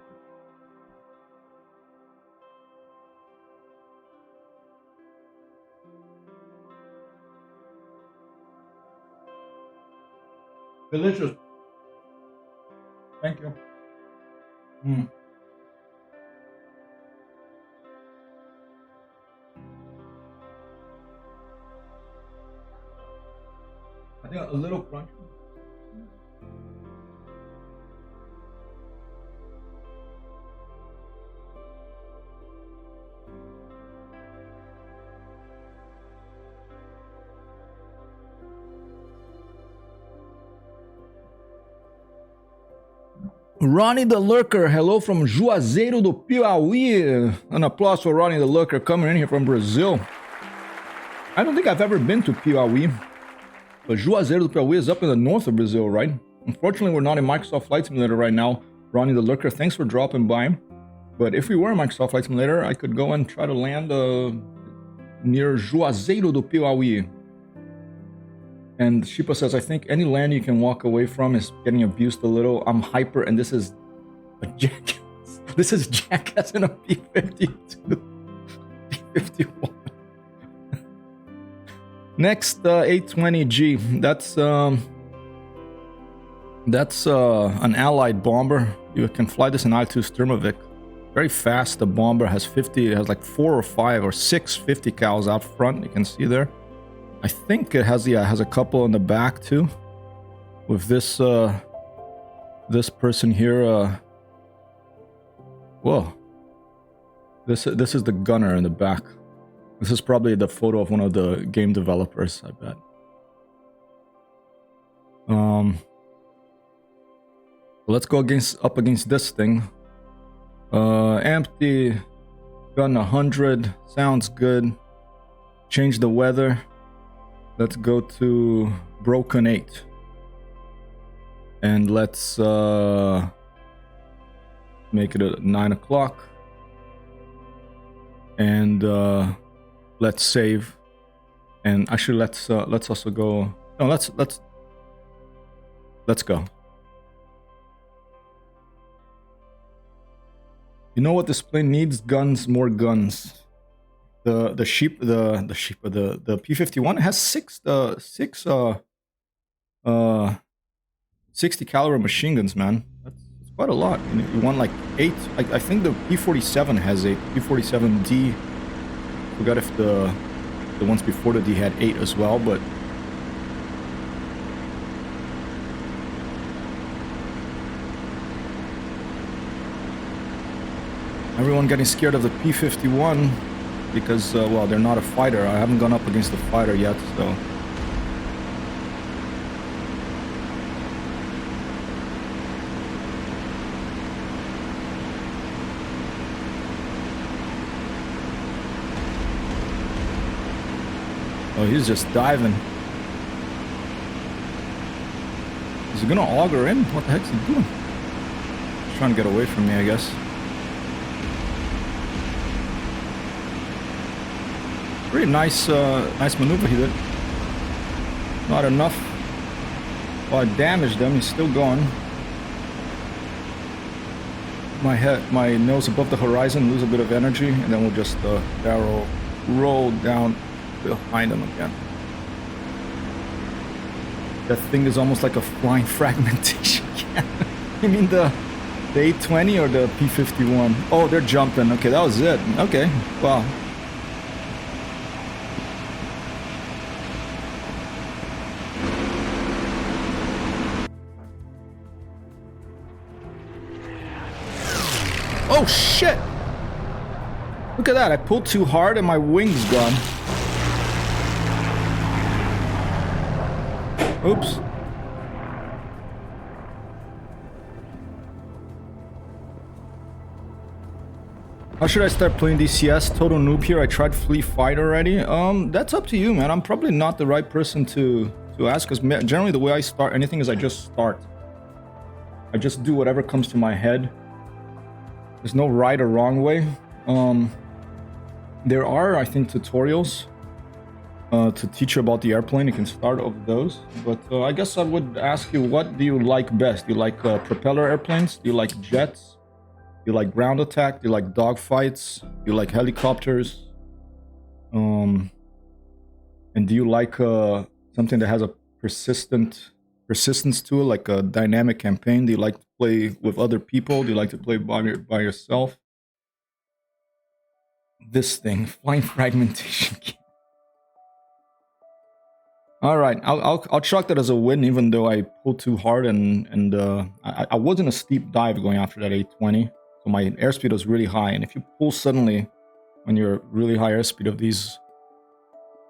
Delicious. Thank you. I think a little crunchy. Ronnie the Lurker, hello from Juazeiro do Piauí. An applause for Ronnie the Lurker coming in here from Brazil. I don't think I've ever been to Piauí, but Juazeiro do Piauí is up in the north of Brazil, right? Unfortunately, we're not in Microsoft Flight Simulator right now. Ronnie the Lurker, thanks for dropping by. But if we were in Microsoft Flight Simulator, I could go and try to land near Juazeiro do Piauí. And Shipa says, I think any land you can walk away from is getting abused a little. I'm hyper, and this is a jackass. This is jackass in a P-52. P-51. Next, 820G. That's an Allied bomber. You can fly this in I-2 Sturmovik. Very fast. The bomber has 50. It has like 4 or 5 or 6 50 cals out front. You can see there. I think it has a couple in the back too. With this this person here. Whoa. This is the gunner in the back. This is probably the photo of one of the game developers, I bet. Let's go up against this thing. Empty. Gun 100. Sounds good. Change the weather. Let's go to Broken 8. And let's make it at 9 o'clock. And let's save. And actually let's also go. No, let's go. You know what this plane needs? Guns, more guns. The P-51 has 60 caliber machine guns, man. That's quite a lot. And you want like 8. I think the P-47 has 8. P-47D. Forgot if the ones before the D had 8 as well, but everyone getting scared of the P-51 because, well, they're not a fighter. I haven't gone up against a fighter yet, so. Oh, he's just diving. Is he gonna auger in? What the heck's he doing? He's trying to get away from me, I guess. Pretty nice, nice maneuver he did. Not enough. Well, I damaged him. He's still going. My nose above the horizon, lose a bit of energy, and then we'll just barrel roll down behind him again. That thing is almost like a flying fragmentation cannon. You mean the 820 or the P-51? Oh, they're jumping. Okay, that was it. Okay, wow. Oh shit! Look at that, I pulled too hard and my wing's gone. Oops. How should I start playing DCS? Total noob here. I tried Fleet Fight already. That's up to you, man. I'm probably not the right person to ask, because generally the way I start anything is I just start. I just do whatever comes to my head. There's no right or wrong way. There are, I think, tutorials to teach you about the airplane. You can start off those. But I guess I would ask you, what do you like best? Do you like propeller airplanes? Do you like jets? Do you like ground attack? Do you like dogfights? Do you like helicopters? And do you like something that has a persistence to it, like a dynamic campaign? Do you like to play with other people? Do you like to play by yourself? This thing, flying fragmentation. All right, I'll chalk that as a win, even though I pulled too hard and I was in a steep dive going after that 820, so my airspeed was really high. And if you pull suddenly when you're really high airspeed of these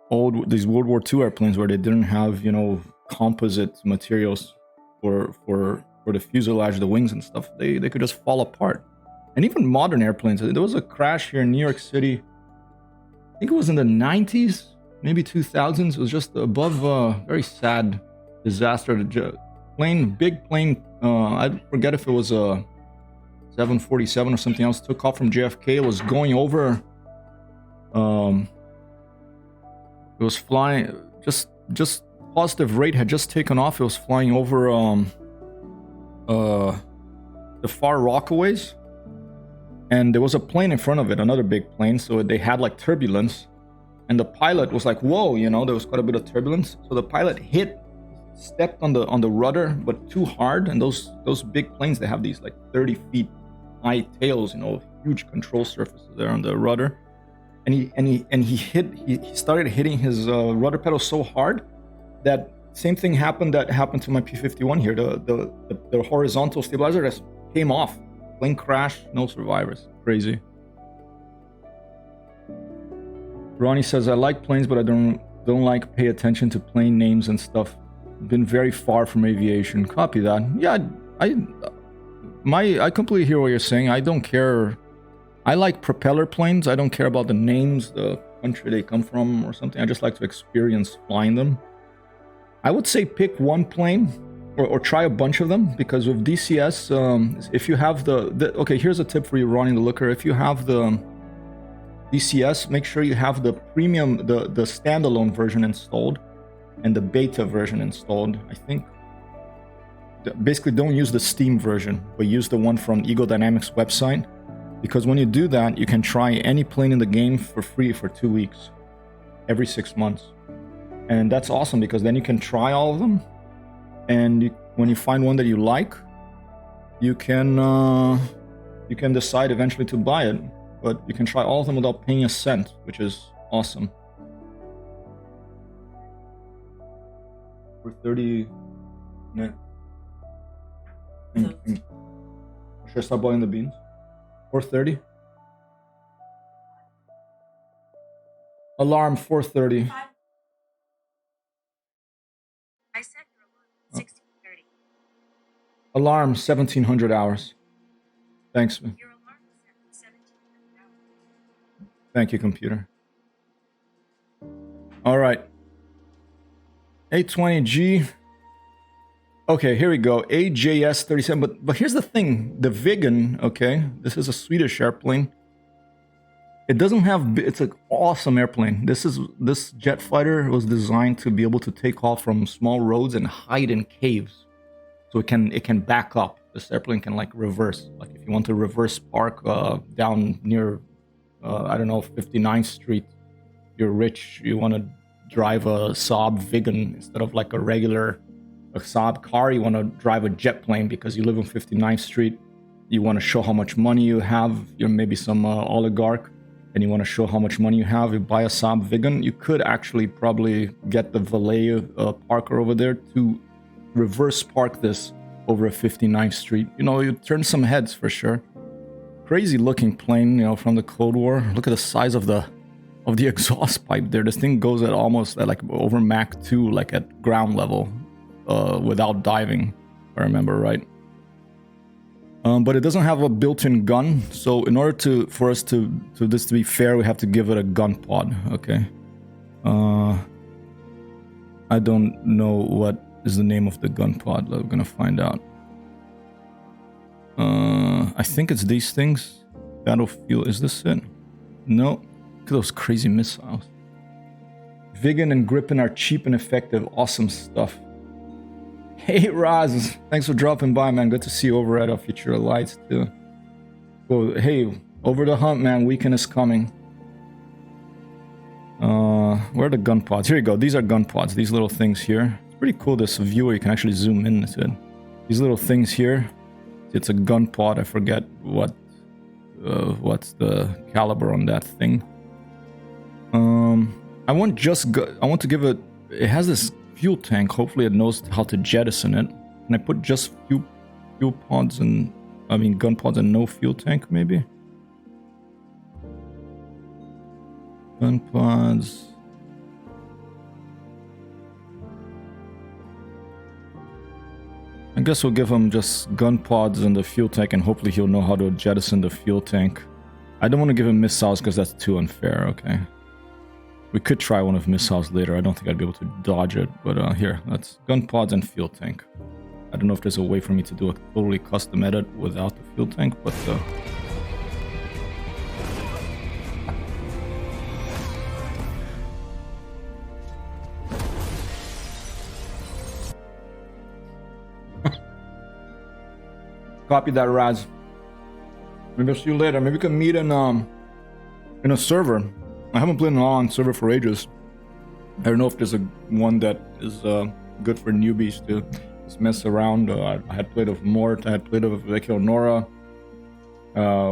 World War II airplanes where they didn't have, you know, composite materials for for the fuselage, the wings and stuff, they could just fall apart. And even modern airplanes. There was a crash here in New York City. I think it was in the 90s, maybe 2000s. It was just above a very sad disaster. Big plane. I forget if it was a 747 or something else. Took off from JFK. It was going over. It was flying. Just positive rate had just taken off. It was flying over the Far Rockaways. And there was a plane in front of it, another big plane, so they had like turbulence. And the pilot was like, whoa, you know, there was quite a bit of turbulence. So the pilot stepped on the rudder, but too hard. And those big planes, they have these like 30 feet high tails, you know, huge control surfaces there on the rudder. And he started hitting his rudder pedal so hard that same thing happened to my P-51 here. The horizontal stabilizer just came off. Plane crash, no survivors. Crazy. Ronnie says, I like planes, but I don't like pay attention to plane names and stuff. Been very far from aviation. Copy that. Yeah, I completely hear what you're saying. I don't care. I like propeller planes. I don't care about the names, the country they come from or something. I just like to experience flying them. I would say pick one plane or try a bunch of them, because with DCS, if you have okay, here's a tip for you, Ronnie the Looker. If you have the DCS, make sure you have the premium, the standalone version installed and the beta version installed. I think basically don't use the Steam version, but use the one from Ego Dynamics website, because when you do that, you can try any plane in the game for free for 2 weeks, every 6 months. And that's awesome, because then you can try all of them. And when you find one that you like, you can decide eventually to buy it. But you can try all of them without paying a cent, which is awesome. For 30... Yeah. Should I start boiling the beans? 4:30? Alarm 4:30. I set your alarm 16:30. Alarm 1700 hours. Thanks. Your alarm is set 1700 hours. Thank you, computer. All right. 820G. Okay, here we go. AJS 37. But here's the thing. The Viggen, okay, this is a Swedish airplane. It doesn't have... It's an awesome airplane. This jet fighter was designed to be able to take off from small roads and hide in caves. So it can back up. This airplane can like reverse. Like if you want to reverse park down near, I don't know, 59th Street. You're rich. You want to drive a Saab Viggen instead of like a Saab car. You want to drive a jet plane because you live on 59th Street. You want to show how much money you have. You're maybe some oligarch. And you want to show how much money you have, you buy a Saab Viggen. You could actually probably get the valet parker over there to reverse park this over a 59th Street. You know, you turn some heads for sure. Crazy looking plane, you know, from the Cold War. Look at the size of the exhaust pipe there. This thing goes at almost like over Mach 2, like at ground level, without diving, if I remember right. But it doesn't have a built-in gun, so in order for us to this to be fair, we have to give it a gun pod. Okay. I don't know what is the name of the gun pod. We're gonna find out. I think it's these things. Battlefield. Is this it? No. Look at those crazy missiles. Viggen and Gripen are cheap and effective. Awesome stuff. Hey Raz, thanks for dropping by, man. Good to see you over at Future Lights too. Well, hey, over the hump, man. Weekend is coming. Where are the gun pods? Here you go. These are gun pods. These little things here. It's pretty cool. This viewer, you can actually zoom into it. These little things here. It's a gun pod. I forget what's the caliber on that thing. I want to give it. It has this fuel tank. Hopefully it knows how to jettison it. Can I put just fuel pods and gun pods and no fuel tank maybe? Gun pods. I guess we'll give him just gun pods and the fuel tank, and hopefully he'll know how to jettison the fuel tank. I don't want to give him missiles because that's too unfair, okay. We could try one of missiles later. I don't think I'd be able to dodge it, but here, let's gun pods and fuel tank. I don't know if there's a way for me to do a totally custom edit without the fuel tank, but copy that, Raz. Maybe I'll see you later. Maybe we can meet in a server. I haven't played in an online server for ages. I don't know if there's a one that is good for newbies to just mess around. I had played with Mort. I had played with Vecchio Nora.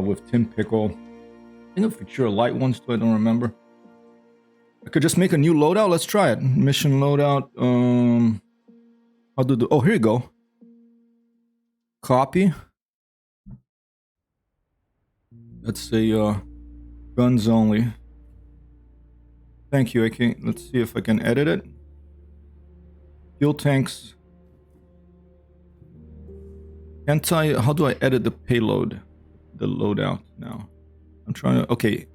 With Tim Pickle. I think of Futura Light ones too. I don't remember. I could just make a new loadout. Let's try it. Mission loadout. How do? Oh, here you go. Copy. Let's say guns only. Thank you. Okay, let's see if I can edit it. Fuel tanks. Can't I? How do I edit the payload? The loadout now. I'm trying to. Okay.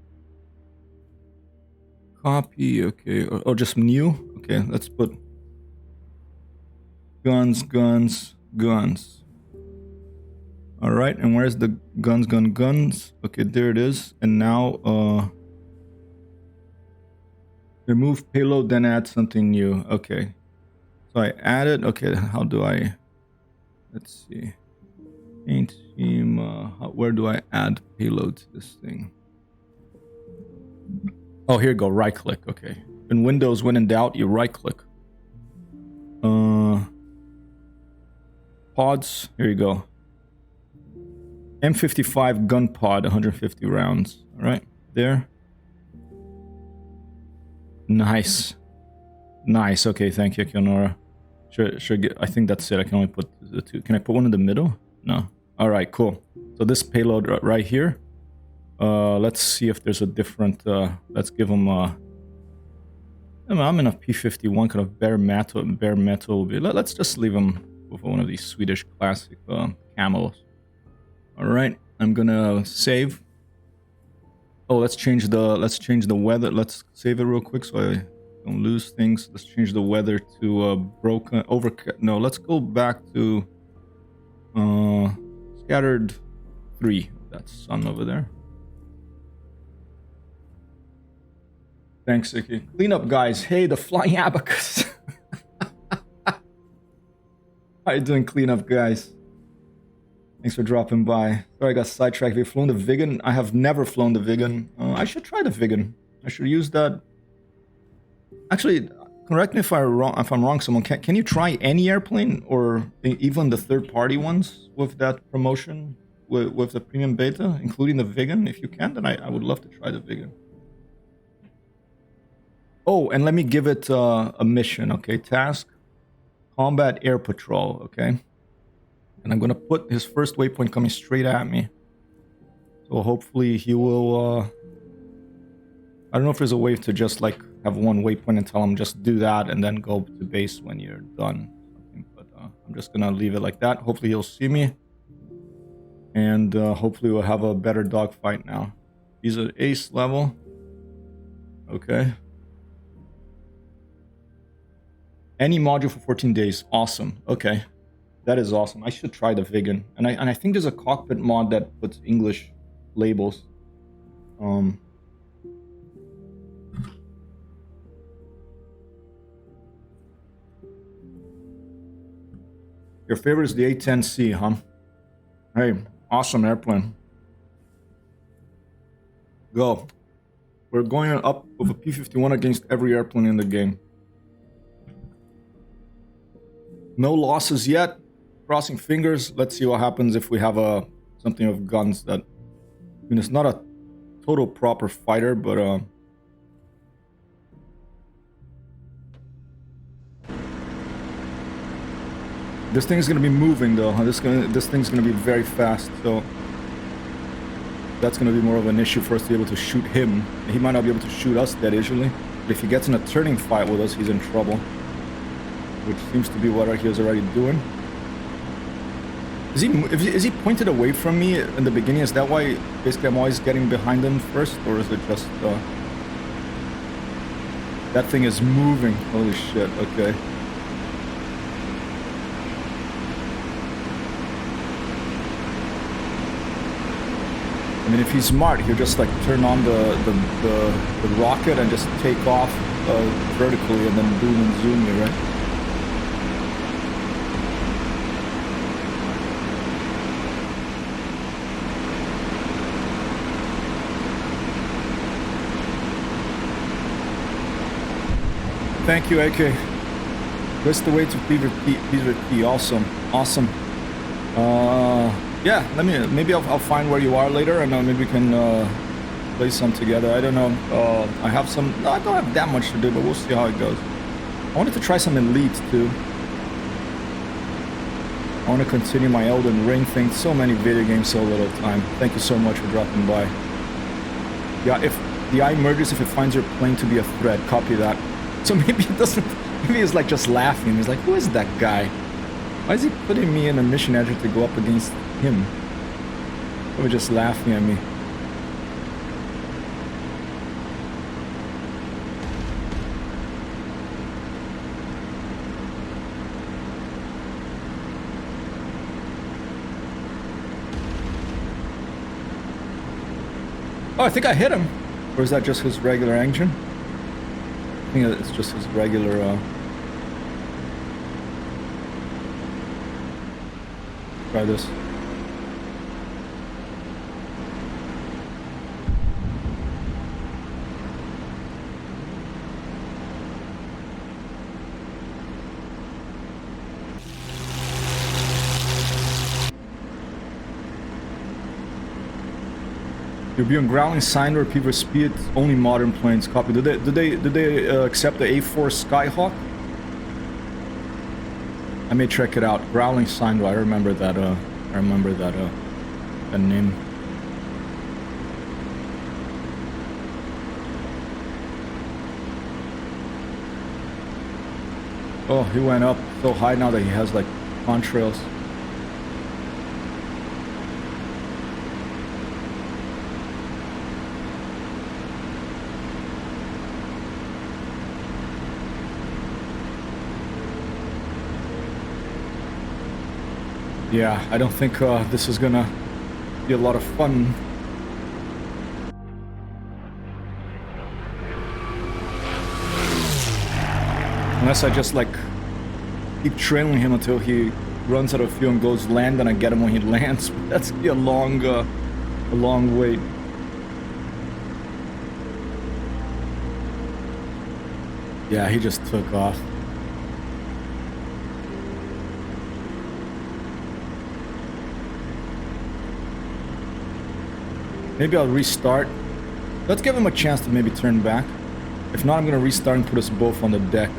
Copy. Okay. Or just new. Okay. Let's put guns. All right, and where's the guns? Okay, there it is. And now, remove payload, then add something new. Okay, so I added. Okay, how do I? Let's see. Paint scheme. Where do I add payload to this thing? Oh, here you go. Right click. Okay. In Windows, when in doubt, you right click. Pods. Here you go. M55 gun pod, 150 rounds. All right, there. Nice. Okay, thank you, Kionora. Sure. I think that's it. I can only put the two. Can I put one in the middle? No. All right, cool. So this payload right here. Let's see if there's a different. Let's give them. I'm in a P-51 kind of bare metal. Let's just leave them with one of these Swedish classic camos. All right, I'm gonna save. Oh, let's change the weather. Let's save it real quick so I don't lose things. Let's change the weather to broken overcast. No, let's go back to scattered 3. That sun over there. Thanks, Icky. Clean up, guys. Hey, the flying abacus. How you doing, clean up, guys? Thanks for dropping by. Sorry, I got sidetracked. Have you flown the Viggen? I have never flown the Viggen. I should try the Viggen. I should use that. Actually, correct me if I'm wrong. Someone can you try any airplane or even the third-party ones with that promotion with the premium beta, including the Viggen? If you can, then I would love to try the Viggen. Oh, and let me give it a mission. Okay, task: combat air patrol. Okay. And I'm going to put his first waypoint coming straight at me. So hopefully he will... I don't know if there's a way to just like have one waypoint and tell him just do that and then go to base when you're done. But I'm just going to leave it like that. Hopefully he'll see me. And hopefully we'll have a better dogfight now. He's at ace level. Okay. Any module for 14 days. Awesome. Okay. That is awesome. I should try the Viggen. And I think there's a cockpit mod that puts English labels. Your favorite is the A-10C, huh? Hey, awesome airplane. Go. We're going up with a P-51 against every airplane in the game. No losses yet. Crossing fingers. Let's see what happens if we have something of guns that... I mean, it's not a total proper fighter, but... This thing's gonna be moving though. This thing's gonna be very fast, so... That's gonna be more of an issue for us to be able to shoot him. He might not be able to shoot us that easily. But if he gets in a turning fight with us, he's in trouble. Which seems to be what he was already doing. Is he pointed away from me in the beginning? Is that why basically I'm always getting behind him first, or is it just that thing is moving? Holy shit! Okay. I mean, if he's smart, he'll just like turn on the rocket and just take off vertically and then boom and zoom me, right? Thank you, AK. That's the way to please repeat. Awesome, awesome. Yeah, maybe I'll find where you are later, and maybe we can play some together. I don't know. I have some. No, I don't have that much to do, but we'll see how it goes. I wanted to try some Elite too. I want to continue my Elden Ring thing. So many video games, so little time. Thank you so much for dropping by. Yeah, if the eye merges, if it finds your plane to be a threat, copy that. So maybe it doesn't. Maybe it's like just laughing. He's like, who is that guy? Why is he putting me in a mission edge to go up against him? Or just laughing at me? Oh, I think I hit him. Or is that just his regular engine? I think it's just his regular, try this. You'll be on Growling Sign or Peever Speed, only modern planes. Copy. Did they accept the A4 Skyhawk? I may check it out. Growling Sign. I remember that. That name. Oh, he went up so high now that he has like contrails. Yeah, I don't think this is gonna be a lot of fun. Unless I just like keep trailing him until he runs out of fuel and goes land, and I get him when he lands. That's gonna be a long wait. Yeah, he just took off. Maybe I'll restart. Let's give him a chance to maybe turn back. If not, I'm gonna restart and put us both on the deck.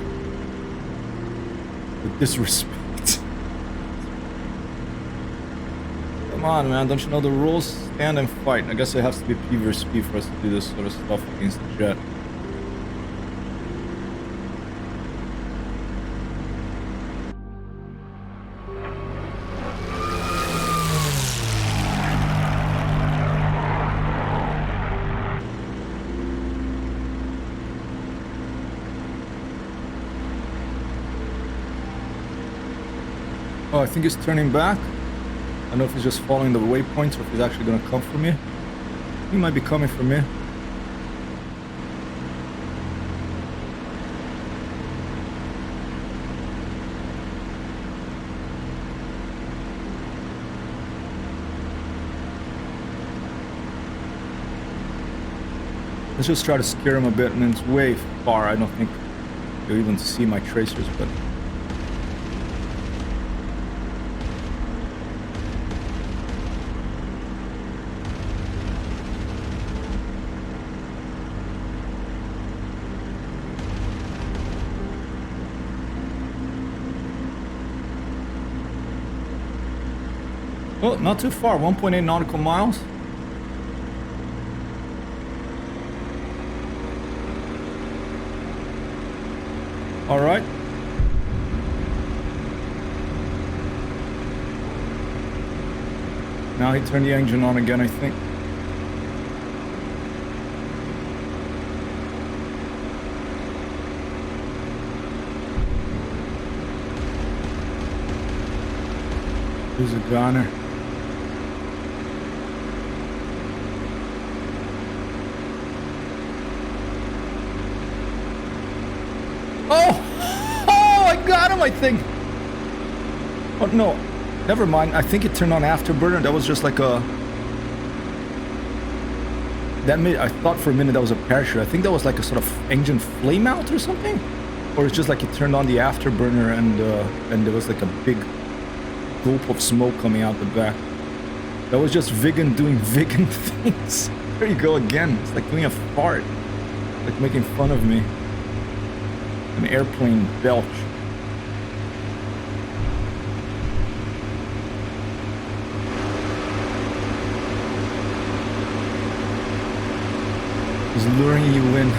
With disrespect. Come on, man. Don't you know the rules? Stand and fight. I guess it has to be P versus P for us to do this sort of stuff against the jet. Oh, I think he's turning back. I don't know if he's just following the waypoints or if he's actually going to come for me. He might be coming for me. Let's just try to scare him a bit, and it's way far. I don't think you'll even see my tracers, but... Oh, not too far, 1.8 nautical miles. All right. Now he turned the engine on again, I think. Here's a gunner. Oh! Oh, I got him, I think. Oh, no. Never mind. I think it turned on afterburner. That was just like a... That made... I thought for a minute that was a parachute. I think that was like a sort of engine flame out or something. Or it's just like it turned on the afterburner and there was like a big gulp of smoke coming out the back. That was just Vigan doing Vigan things. There you go again. It's like doing a fart. Like making fun of me. An airplane belch. He's luring you in.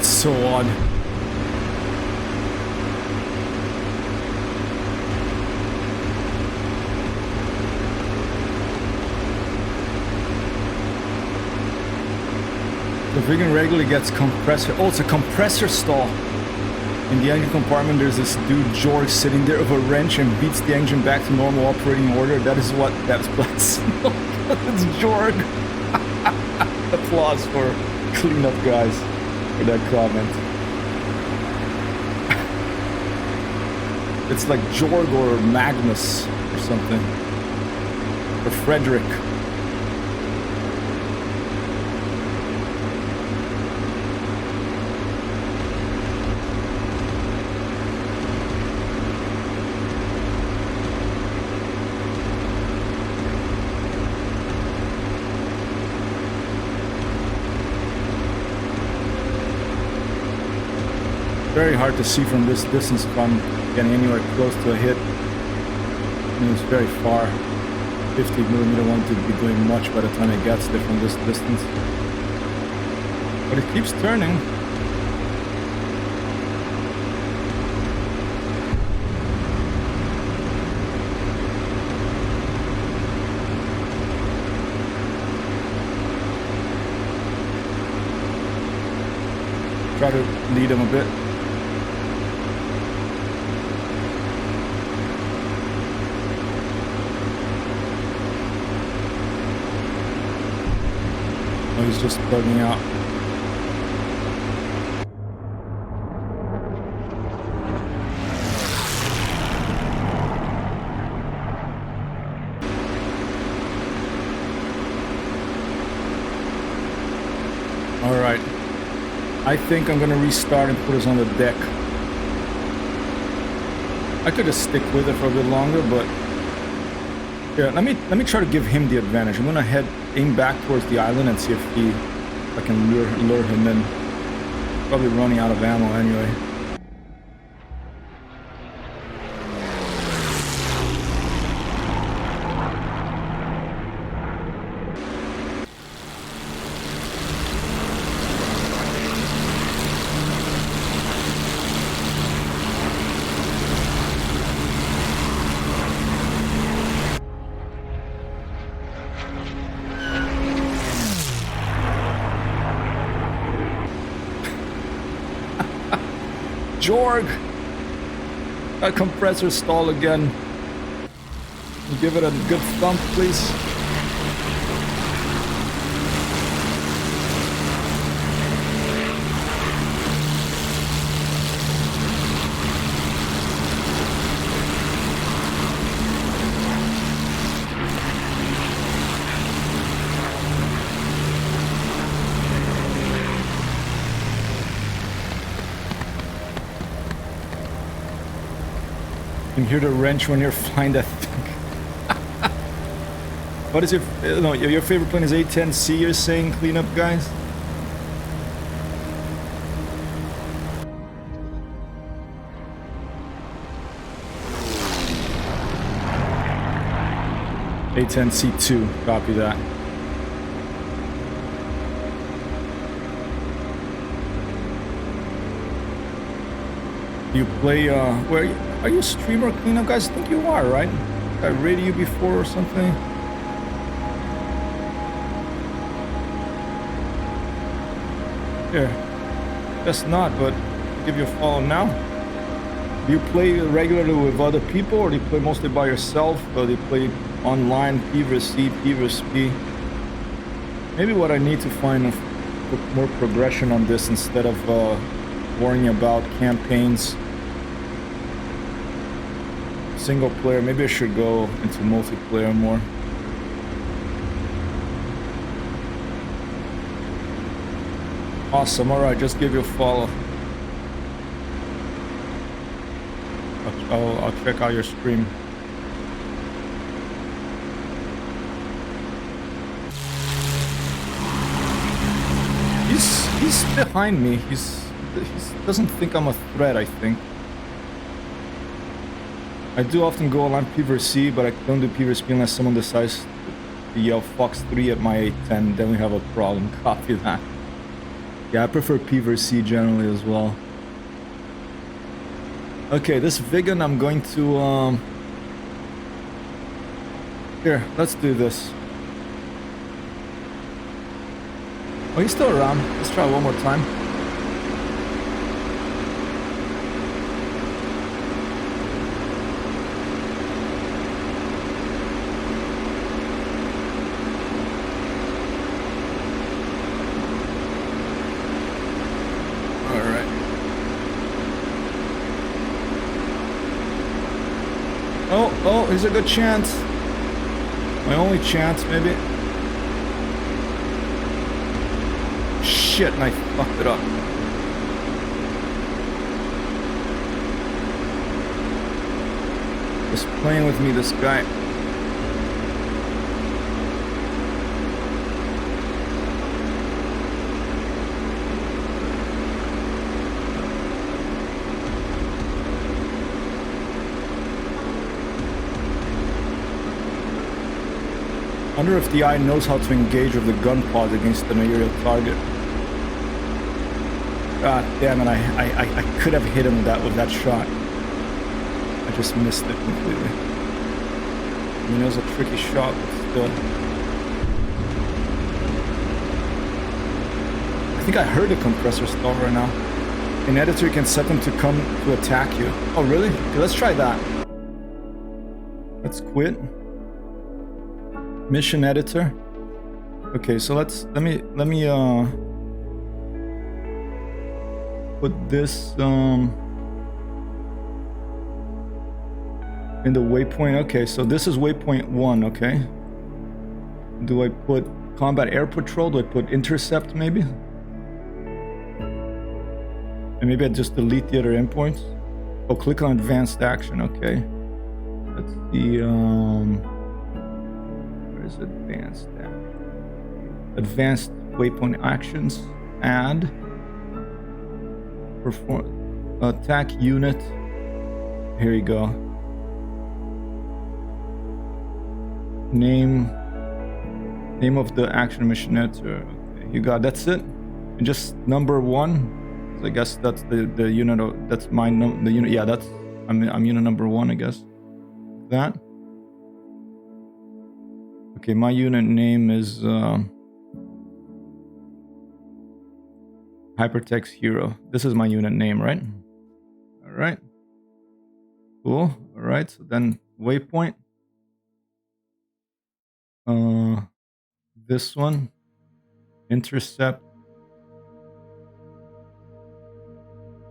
So odd. The Vigan regularly gets compressor. Oh, it's a compressor stall. In the engine compartment, there's this dude George sitting there with a wrench and beats the engine back to normal operating order. That is what that's It's George. Applause for cleanup guys. For that comment. It's like Jorg or Magnus or something. Or Frederick. Very hard to see from this distance if I'm getting anywhere close to a hit. I mean, it's very far. 50mm won't be doing much by the time it gets there from this distance. But it keeps turning. Try to lead him a bit. He's just bugging out. All right. I think I'm gonna restart and put us on the deck. I could just stick with it for a bit longer, but yeah, let me try to give him the advantage. I'm gonna aim back towards the island and see if I can lure him in. Probably running out of ammo anyway. Jorg! That compressor stall again. Give it a good thump, please. You can hear the wrench when you're flying that thing. What is your no? Your favorite plane is A-10C. You're saying cleanup guys. A-10C2. Copy that. You play where are you a streamer cleanup guys? I think you are, right? I rated you before or something. Here. Guess not, but I'll give you a follow now. Do you play regularly with other people or do you play mostly by yourself? Or do you play online, P versus C, P versus P? Maybe what I need to find more progression on this instead of worrying about campaigns. Single player, maybe I should go into multiplayer more. Awesome, alright, just give you a follow. I'll check out your stream. He's behind me. He doesn't think I'm a threat, I think. I do often go online P versus C, but I don't do P versus P unless someone decides to yell Fox 3 at my 810. Then we have a problem. Copy that. Yeah, I prefer P versus C generally as well. Okay, this vegan I'm going to... Here, let's do this. Oh, he's still around. Let's try one more time. Oh, here's a good chance. My only chance, maybe. Shit, and I fucked it up. Just playing with me, this guy. I wonder if the eye knows how to engage with the gun pod against an aerial target. God damn it, I could have hit him with that shot. I just missed it completely. I mean, it was a tricky shot, but still. I think I heard the compressor stall right now. In editor, you can set them to come to attack you. Oh, really? Okay, let's try that. Let's quit. Mission editor. Okay, so let me put this in the waypoint. Okay, so this is waypoint 1, okay. Do I put combat air patrol? Do I put intercept maybe? And maybe I just delete the other endpoints. Oh, click on advanced action, okay. Let's see, where's advanced action? Advanced waypoint actions, add. Perform attack unit. Here you go. Name of the action mission editor. Okay, you got that's it. And just number 1. So I guess that's the unit. That's my the unit. Yeah, that's I'm unit number 1. I guess that. Okay, my unit name is Hypertext Hero. This is my unit name, right? All right. Cool. All right. So then waypoint. This one. Intercept.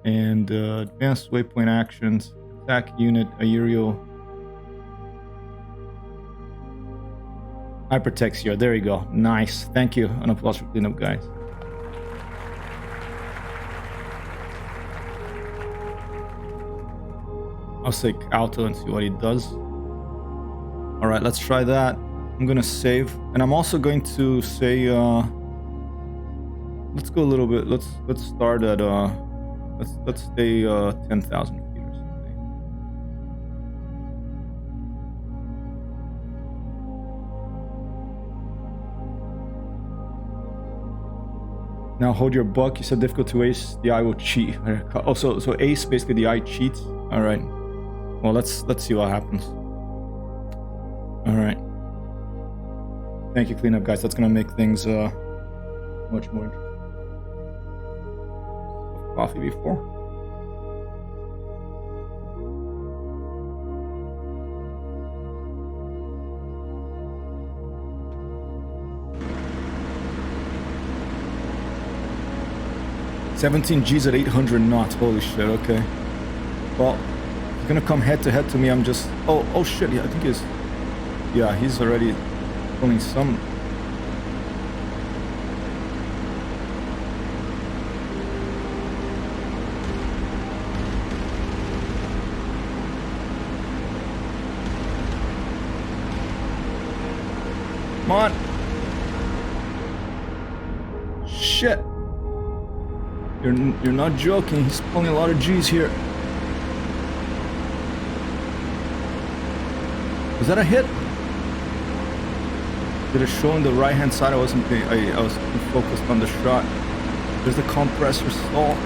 And advanced waypoint actions. Attack unit, aerial. Hypertext here. There you go. Nice. Thank you. An applause for cleanup, guys. I'll say Alto and see what he does. All right, let's try that. I'm gonna save, and I'm also going to say, let's go a little bit. Let's start at let's stay 10,000 feet or something. Now hold your buck. You said difficult to ace. The eye will cheat. Oh, so ace basically the eye cheats. All right. Well, let's see what happens. All right. Thank you, cleanup guys. That's gonna make things much more interesting. Coffee before. $17 Gs at 800 knots. Holy shit. Okay. Well, he's gonna come head to head to me. I'm just. Oh shit. Yeah, I think he's. Yeah, he's already pulling some. Come on. Shit. You're not joking. He's pulling a lot of G's here. Was that a hit? Did it show on the right hand side? I was focused on the shot. There's the compressor stall.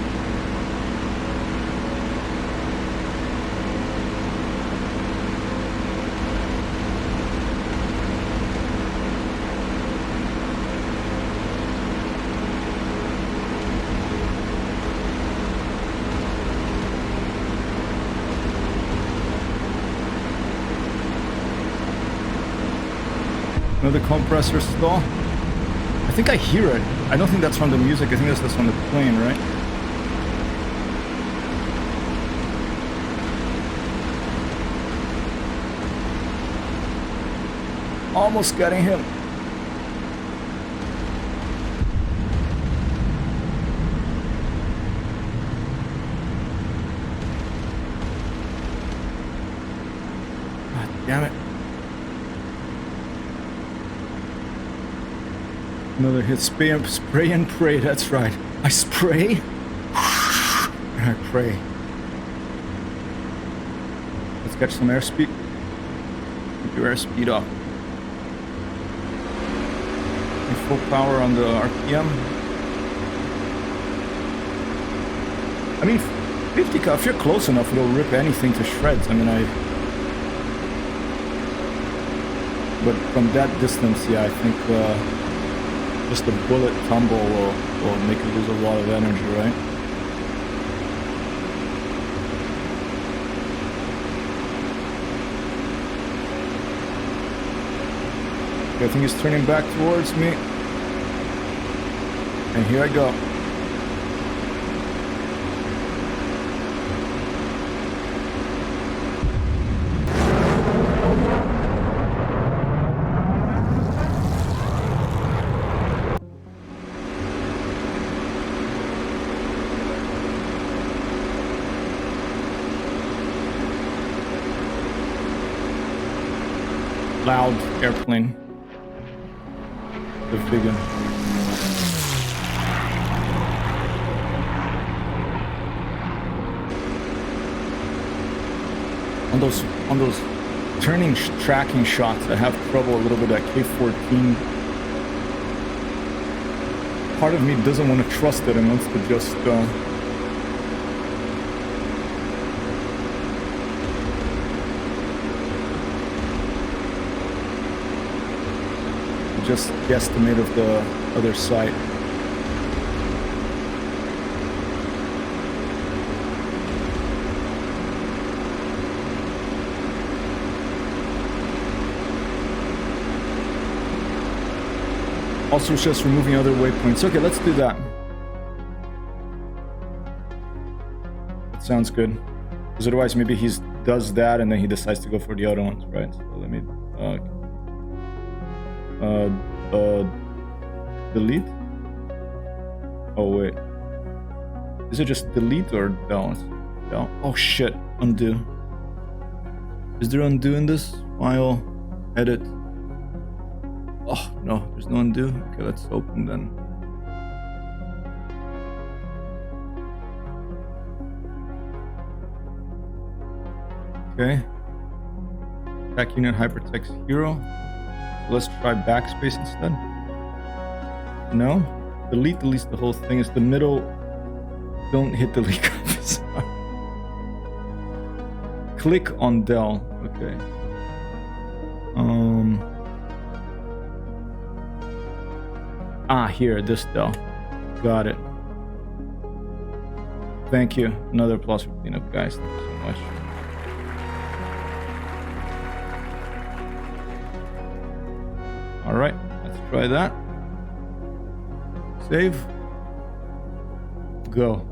Another compressor stall. I think I hear it. I don't think that's from the music. I think that's from the plane, right? Almost getting him. God damn it. Another hit. Spray and pray. That's right. I spray and I pray. Let's catch some airspeed. Keep your airspeed up. And full power on the RPM. I mean, 50 cal. If you're close enough, it'll rip anything to shreds. I mean, But from that distance, yeah, I think. Just a bullet tumble will make you lose a lot of energy, right? Okay, I think he's turning back towards me. And here I go. Loud airplane. The big one. On those turning tracking shots, I have trouble a little bit at K-14. Part of me doesn't want to trust it and wants to just guesstimate of the other side. Also just removing other waypoints. Okay, let's do that. That sounds good. Because otherwise maybe he does that and then he decides to go for the other ones, right? So let me delete. Oh wait. Is it just delete or down? Down. Oh shit. Undo. Is there undo in this? File. Edit. Oh no, there's no undo. Okay, let's open then. Okay. Back unit hypertext hero. So let's try backspace instead. No? Delete deletes the whole thing. It's the middle. Don't hit delete. Click on Del. Okay. Here, this Del. Got it. Thank you. Another applause for cleanup, guys. Thank you so much. All right, let's try that. Save. Go.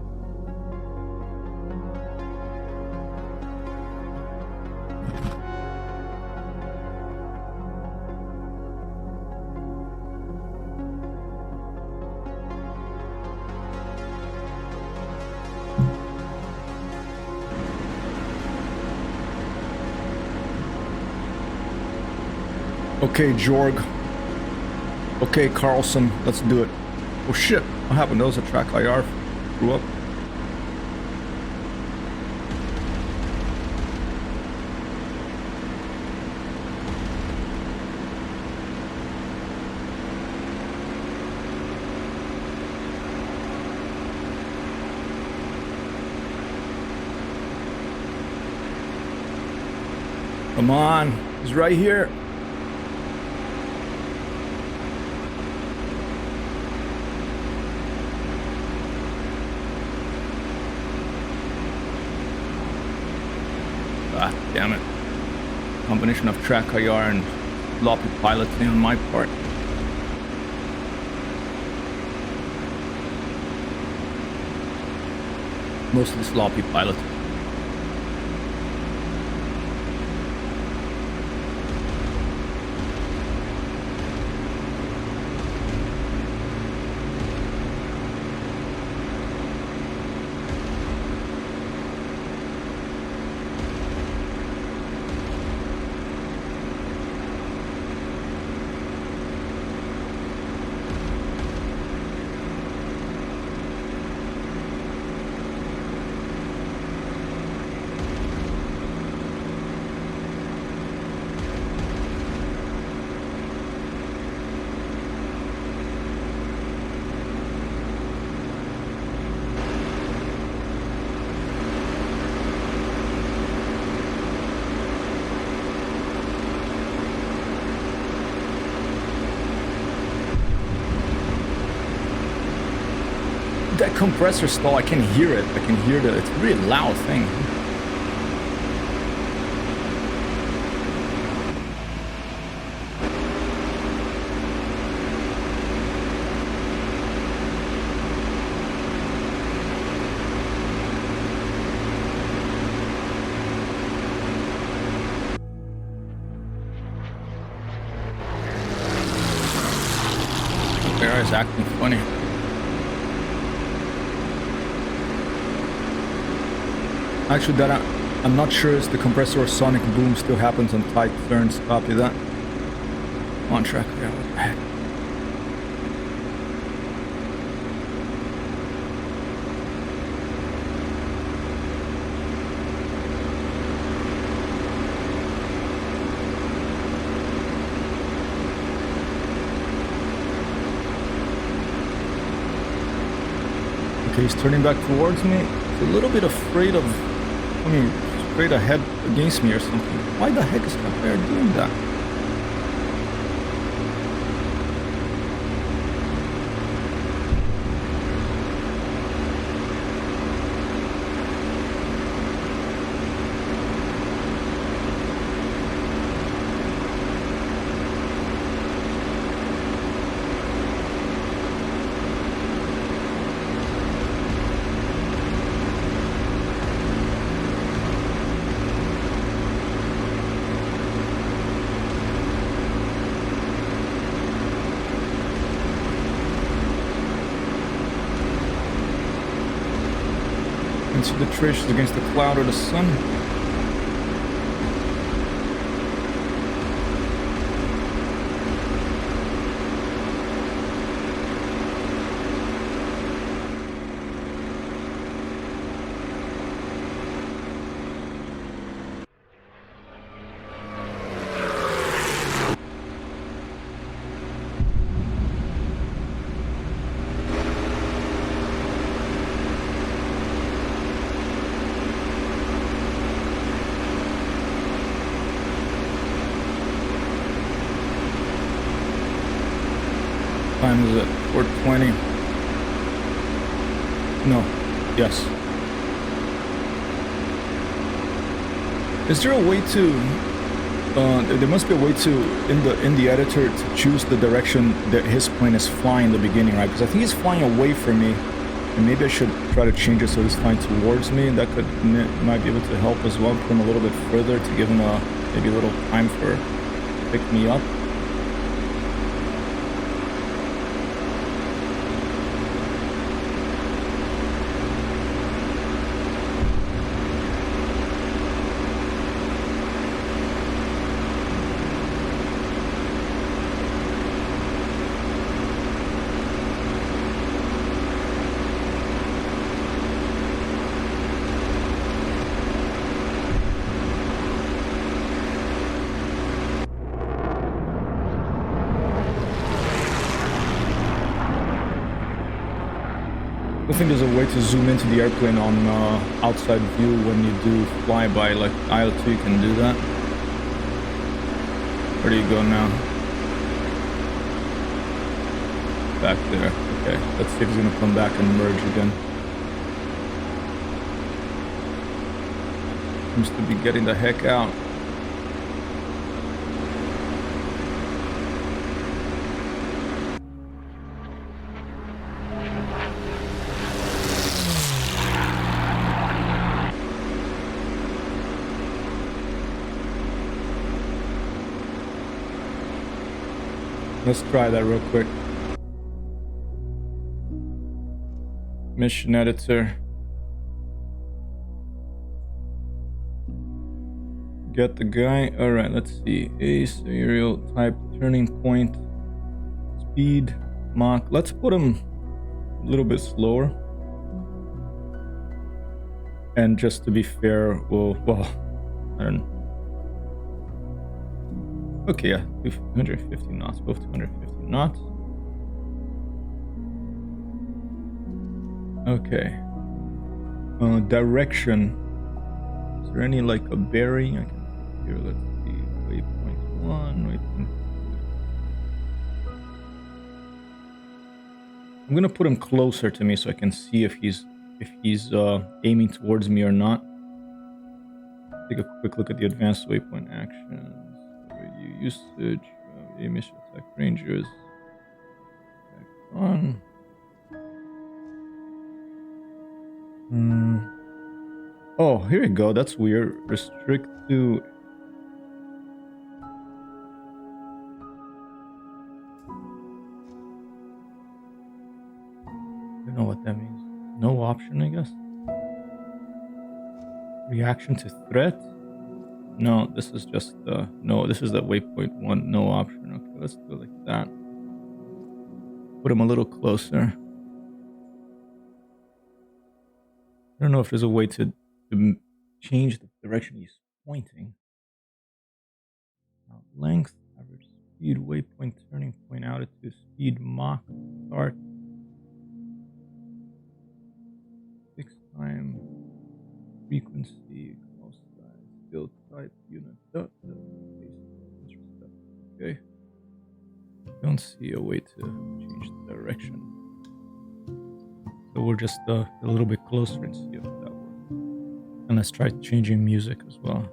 Okay, Jorg. Okay, Carlson, let's do it. Oh shit, what happened? That was a track IR. Grew up. Come on, he's right here. Damn it. Combination of track IR and sloppy piloting on my part. Mostly sloppy piloting. That compressor stall, I can hear it. I can hear it's a really loud thing. The air is acting funny. Actually, that I'm not sure if the compressor or sonic boom still happens on tight turns. Copy that. On track. Yeah, ahead. Okay, he's turning back towards me. He's a little bit afraid of. Straight ahead against me or something. Why the heck is that player doing that? into the traces against the cloud or the sun. Time is it? 4:20. No. Yes. Is there a way to? There must be a way to in the editor to choose the direction that his plane is flying in the beginning, right? Because I think he's flying away from me, and maybe I should try to change it so he's flying towards me. That might be able to help as well. Put him a little bit further to give him maybe a little time for pick me up. I think there's a way to zoom into the airplane on outside view when you do flyby, like IL-2, you can do that. Where do you go now? Back there. Okay, let's see if he's gonna come back and merge again. Seems to be getting the heck out. Let's try that real quick. Mission editor. Get the guy. Alright, let's see. Ace, aerial, type, turning point, speed, Mach. Let's put him a little bit slower. And just to be fair, well, I don't know. Okay, yeah, 250 knots, both 250 knots. Okay. Direction. Is there any like a bearing I can put here? Let's see. Waypoint 1, waypoint 2. I'm gonna put him closer to me so I can see if he's aiming towards me or not. Take a quick look at the advanced waypoint actions. Review usage, emission attack rangers. Back on. Oh, here we go. That's weird. Restrict to. I don't know what that means. No option, I guess. Reaction to threat. No, this is just no, this is the waypoint 1, no option. Okay, let's do it like that. Put him a little closer. I don't know if there's a way to change the direction he's pointing. Length, average speed, waypoint, turning point, altitude, speed, Mach, start. Fixed time, frequency, build type, unit, okay. Don't see a way to change the direction. So we're just a little bit closer and see if that works. And let's try changing music as well.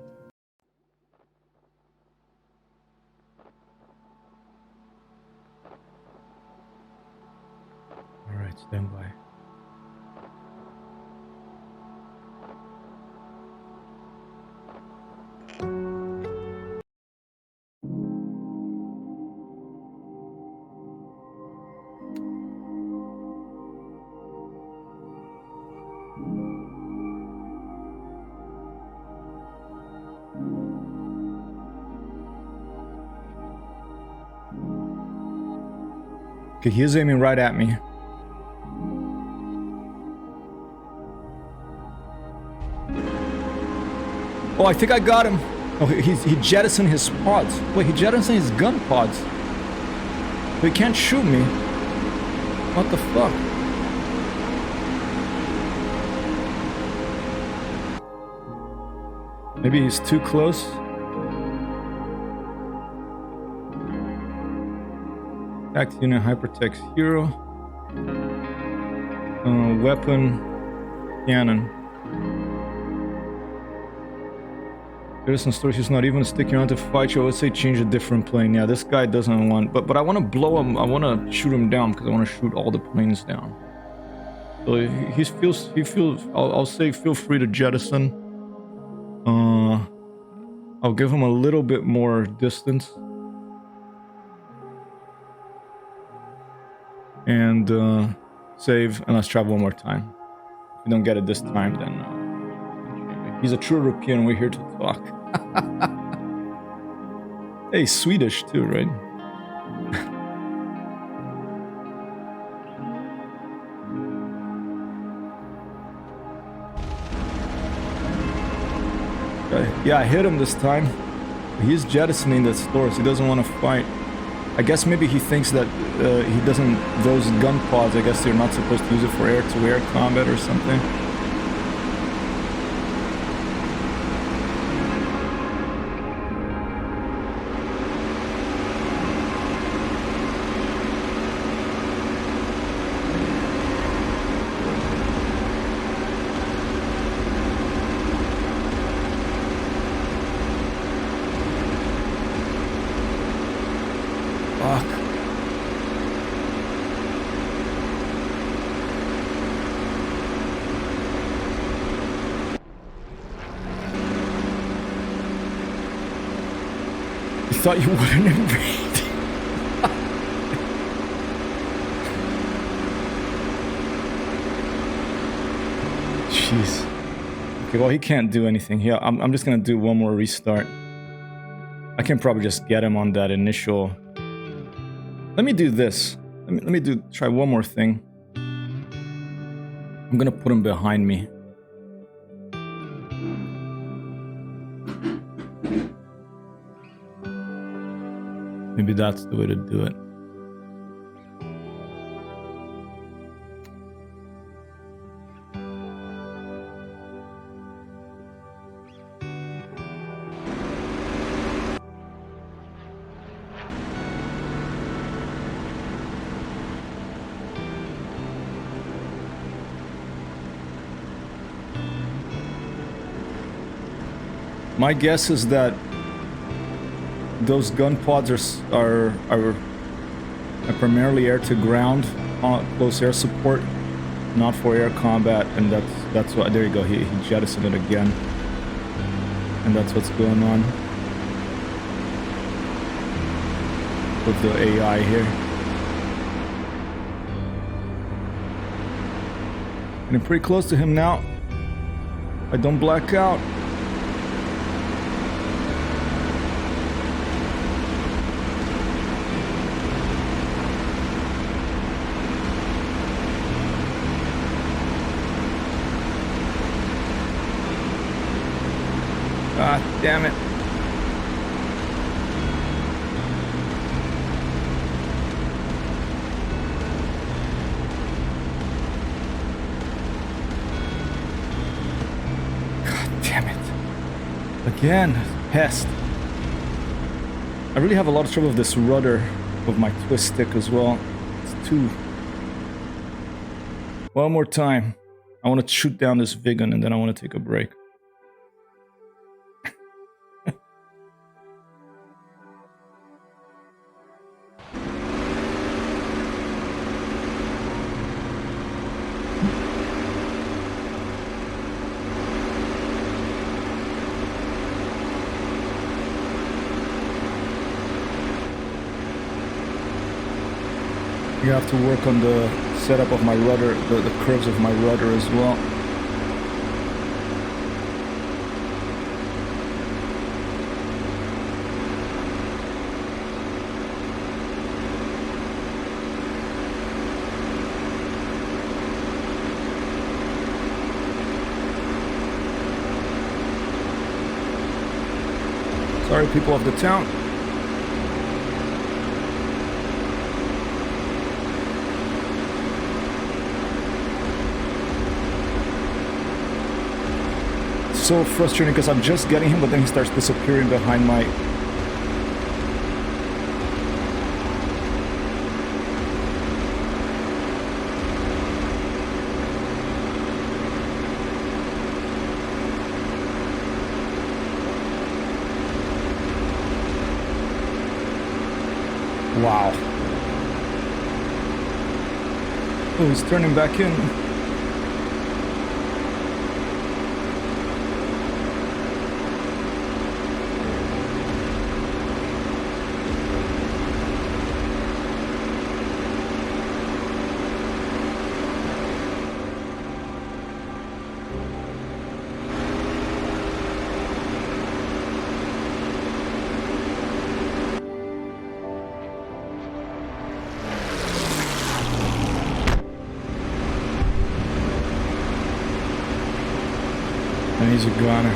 All right, stand by. Okay, he is aiming right at me. Oh, I think I got him. Oh, he jettisoned his pods. Wait, he jettisoned his gun pods. But he can't shoot me. What the fuck? Maybe he's too close. Attack unit hypertext hero. Weapon cannon. Jettison storage is not even sticking around to fight you. I would say change a different plane. Yeah, this guy doesn't want, but I want to blow him. I want to shoot him down because I want to shoot all the planes down. So he feels. I'll say feel free to jettison. I'll give him a little bit more distance. And save, and let's try one more time. If we don't get it this time, then he's a true European. We're here to talk. Hey, Swedish too, right? Yeah, I hit him this time. He's jettisoning the stores. He doesn't want to fight. I guess maybe he thinks that he doesn't... Those gun pods, I guess they're not supposed to use it for air-to-air combat or something. Fuck. You thought you wouldn't invade? Jeez. Okay, well, he can't do anything here. I'm just gonna do one more restart. I can probably just get him on that initial... Let me do this. Let me try one more thing. I'm gonna put him behind me. Maybe that's the way to do it. My guess is that those gun pods are primarily air-to-ground, close air support, not for air combat, and that's what. There you go. He jettisoned it again, and that's what's going on with the AI here. Getting pretty close to him now. I don't black out. Ah, damn it. God damn it. Again, pest. I really have a lot of trouble with this rudder of my twist stick as well. It's too... One more time. I want to shoot down this Vigan and then I want to take a break. You have to work on the setup of my rudder, the curves of my rudder as well. Sorry, people of the town. So frustrating because I'm just getting him, but then he starts disappearing behind my... Wow. Oh, he's turning back in. And he's a goner.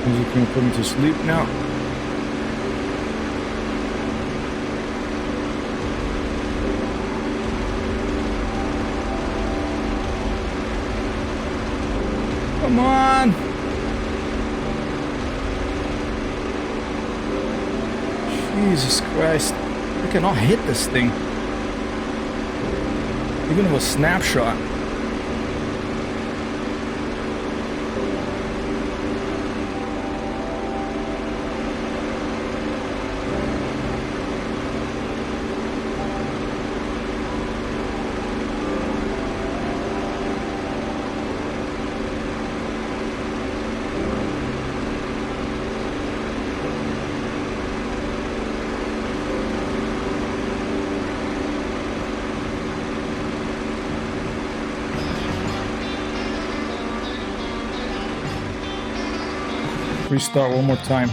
Music gonna put me to sleep now. Come on! Jesus Christ. I cannot hit this thing. Even with a snapshot. Restart one more time.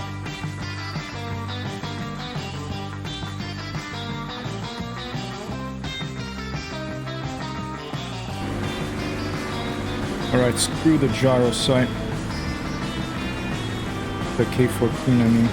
Alright, screw the gyro sight. The K-14, I mean.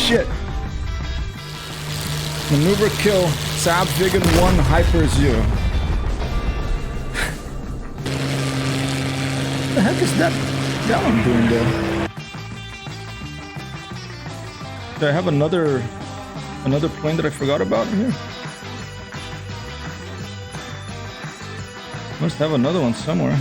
Shit. Maneuver kill. Sab Vigan 1 Hyper 0. What the heck is that one doing there? Do I have another plane that I forgot about here? Must have another one somewhere.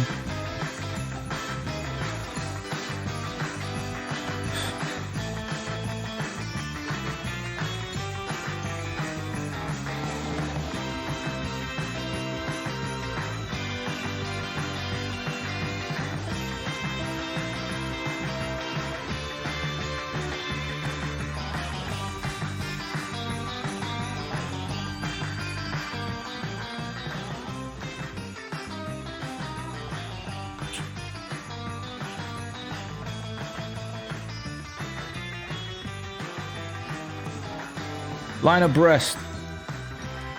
Line abreast.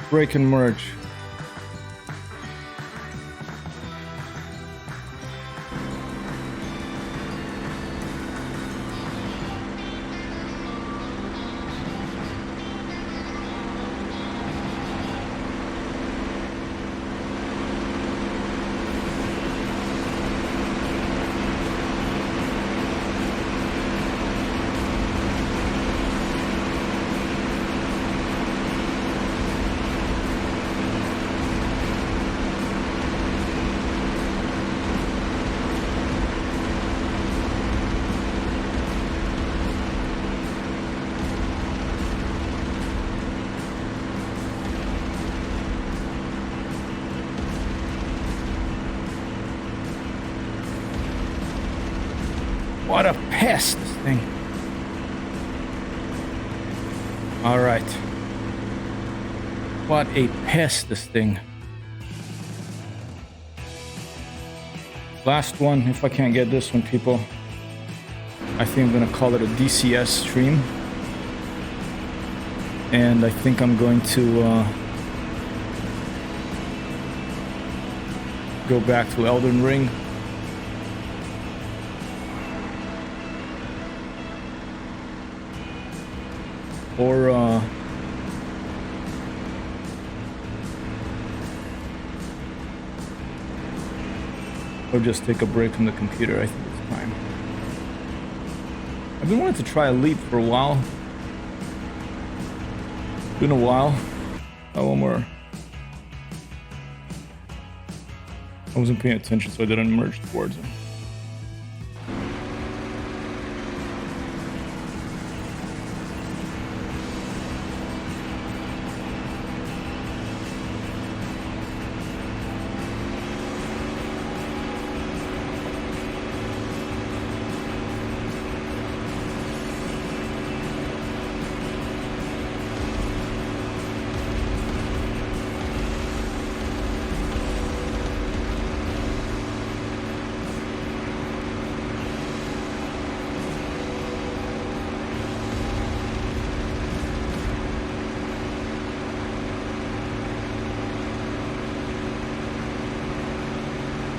Brake and merge. pest, this thing. All right. What a pest, this thing. Last one, if I can't get this one, people. I think I'm gonna call it a DCS stream. And I think I'm going to go back to Elden Ring. Or just take a break from the computer. I think it's time. I've been wanting to try Elite for a while. Been a while. One more. I wasn't paying attention, so I didn't merge towards him.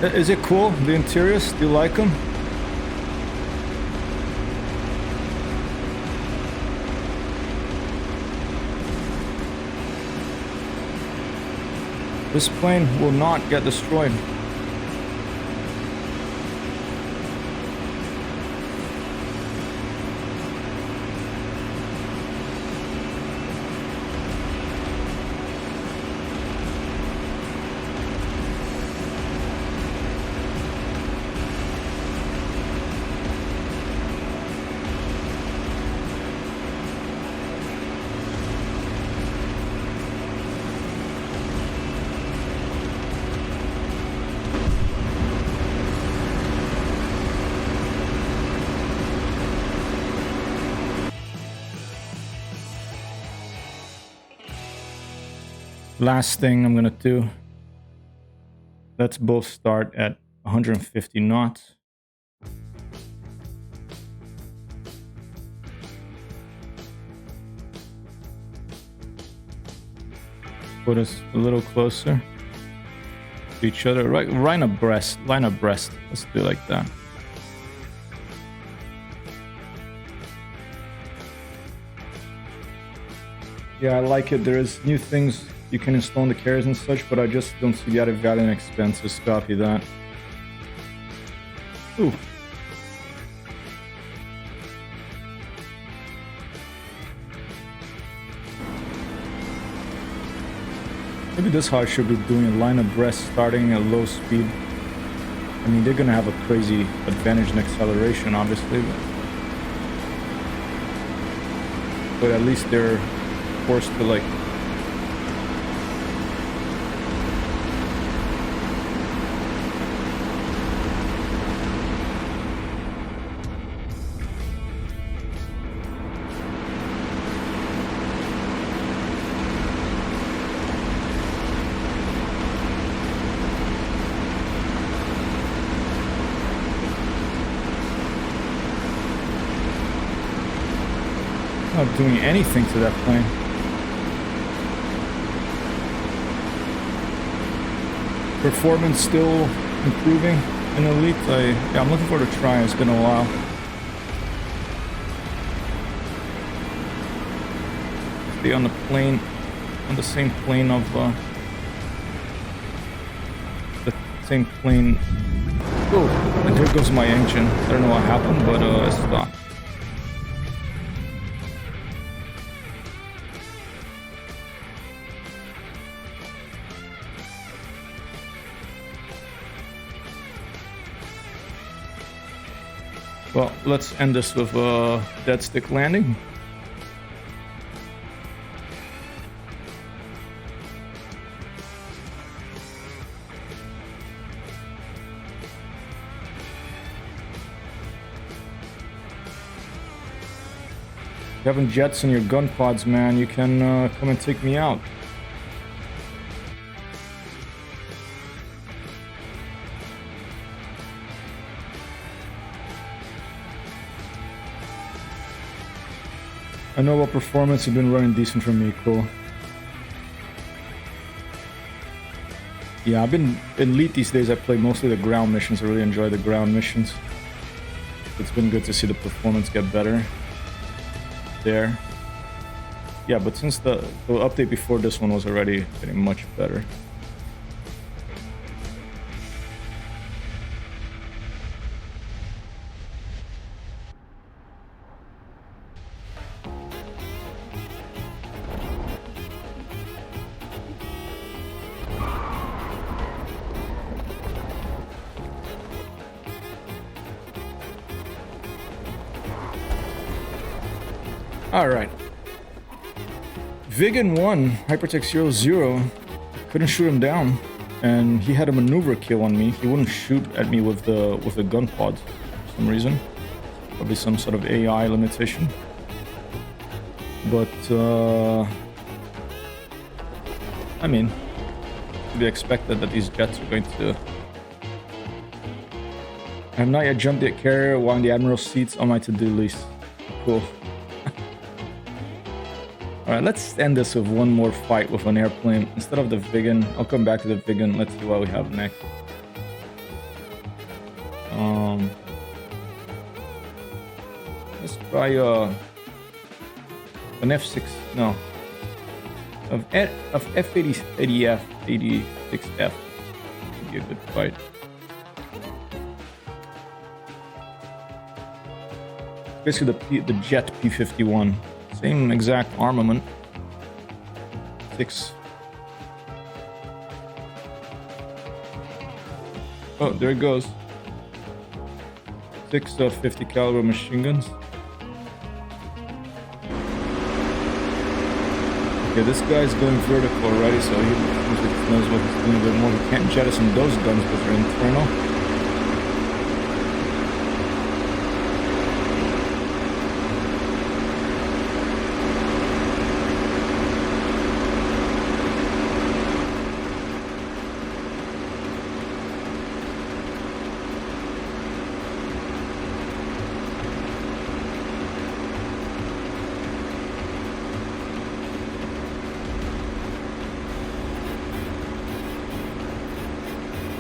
Is it cool? The interiors? Do you like them? This plane will not get destroyed. Last thing I'm gonna do. Let's both start at 150 knots. Put us a little closer to each other, right abreast, line abreast. Let's do it like that. Yeah, I like it. There is new things you can install in the carriers and such, but I just don't see the added value and expense. Just copy that. Ooh. Maybe this is how I should be doing a line abreast starting at low speed. I mean, they're gonna have a crazy advantage in acceleration, obviously, but at least they're forced to like not doing anything to that plane. Performance still improving in Elite. I'm looking forward to trying. It's been a while. Be on the plane, on the same plane of the same plane. Oh, and here goes my engine. I don't know what happened, but it stopped. Well, let's end this with a dead stick landing. having jets in your gun pods, man, you can come and take me out. I know what performance has been running decent for me, cool. Yeah, I've been elite these days. I play mostly the ground missions. I really enjoy the ground missions. It's been good to see the performance get better there. Yeah, but since the update before this one was already getting much better. Alright. Vigan 1, Hypertech 00, couldn't shoot him down, and he had a maneuver kill on me. He wouldn't shoot at me with the gun pod for some reason. Probably some sort of AI limitation. But, I mean, to be expected that these jets are going to... I have not yet jumped the carrier while in the Admiral's seats on my to-do list. Cool. Alright, let's end this with one more fight with an airplane. Instead of the Vigan, I'll come back to the Vigan. Let's see what we have next. Let's try an F6, no. Of F-80F, 86F. Would be a good fight. Basically the jet P-51. Same exact armament. 6. Oh, there it goes. 6 50 caliber machine guns. Okay, this guy's going vertical already, so he knows what he's doing a bit more. We can't jettison those guns because they're internal.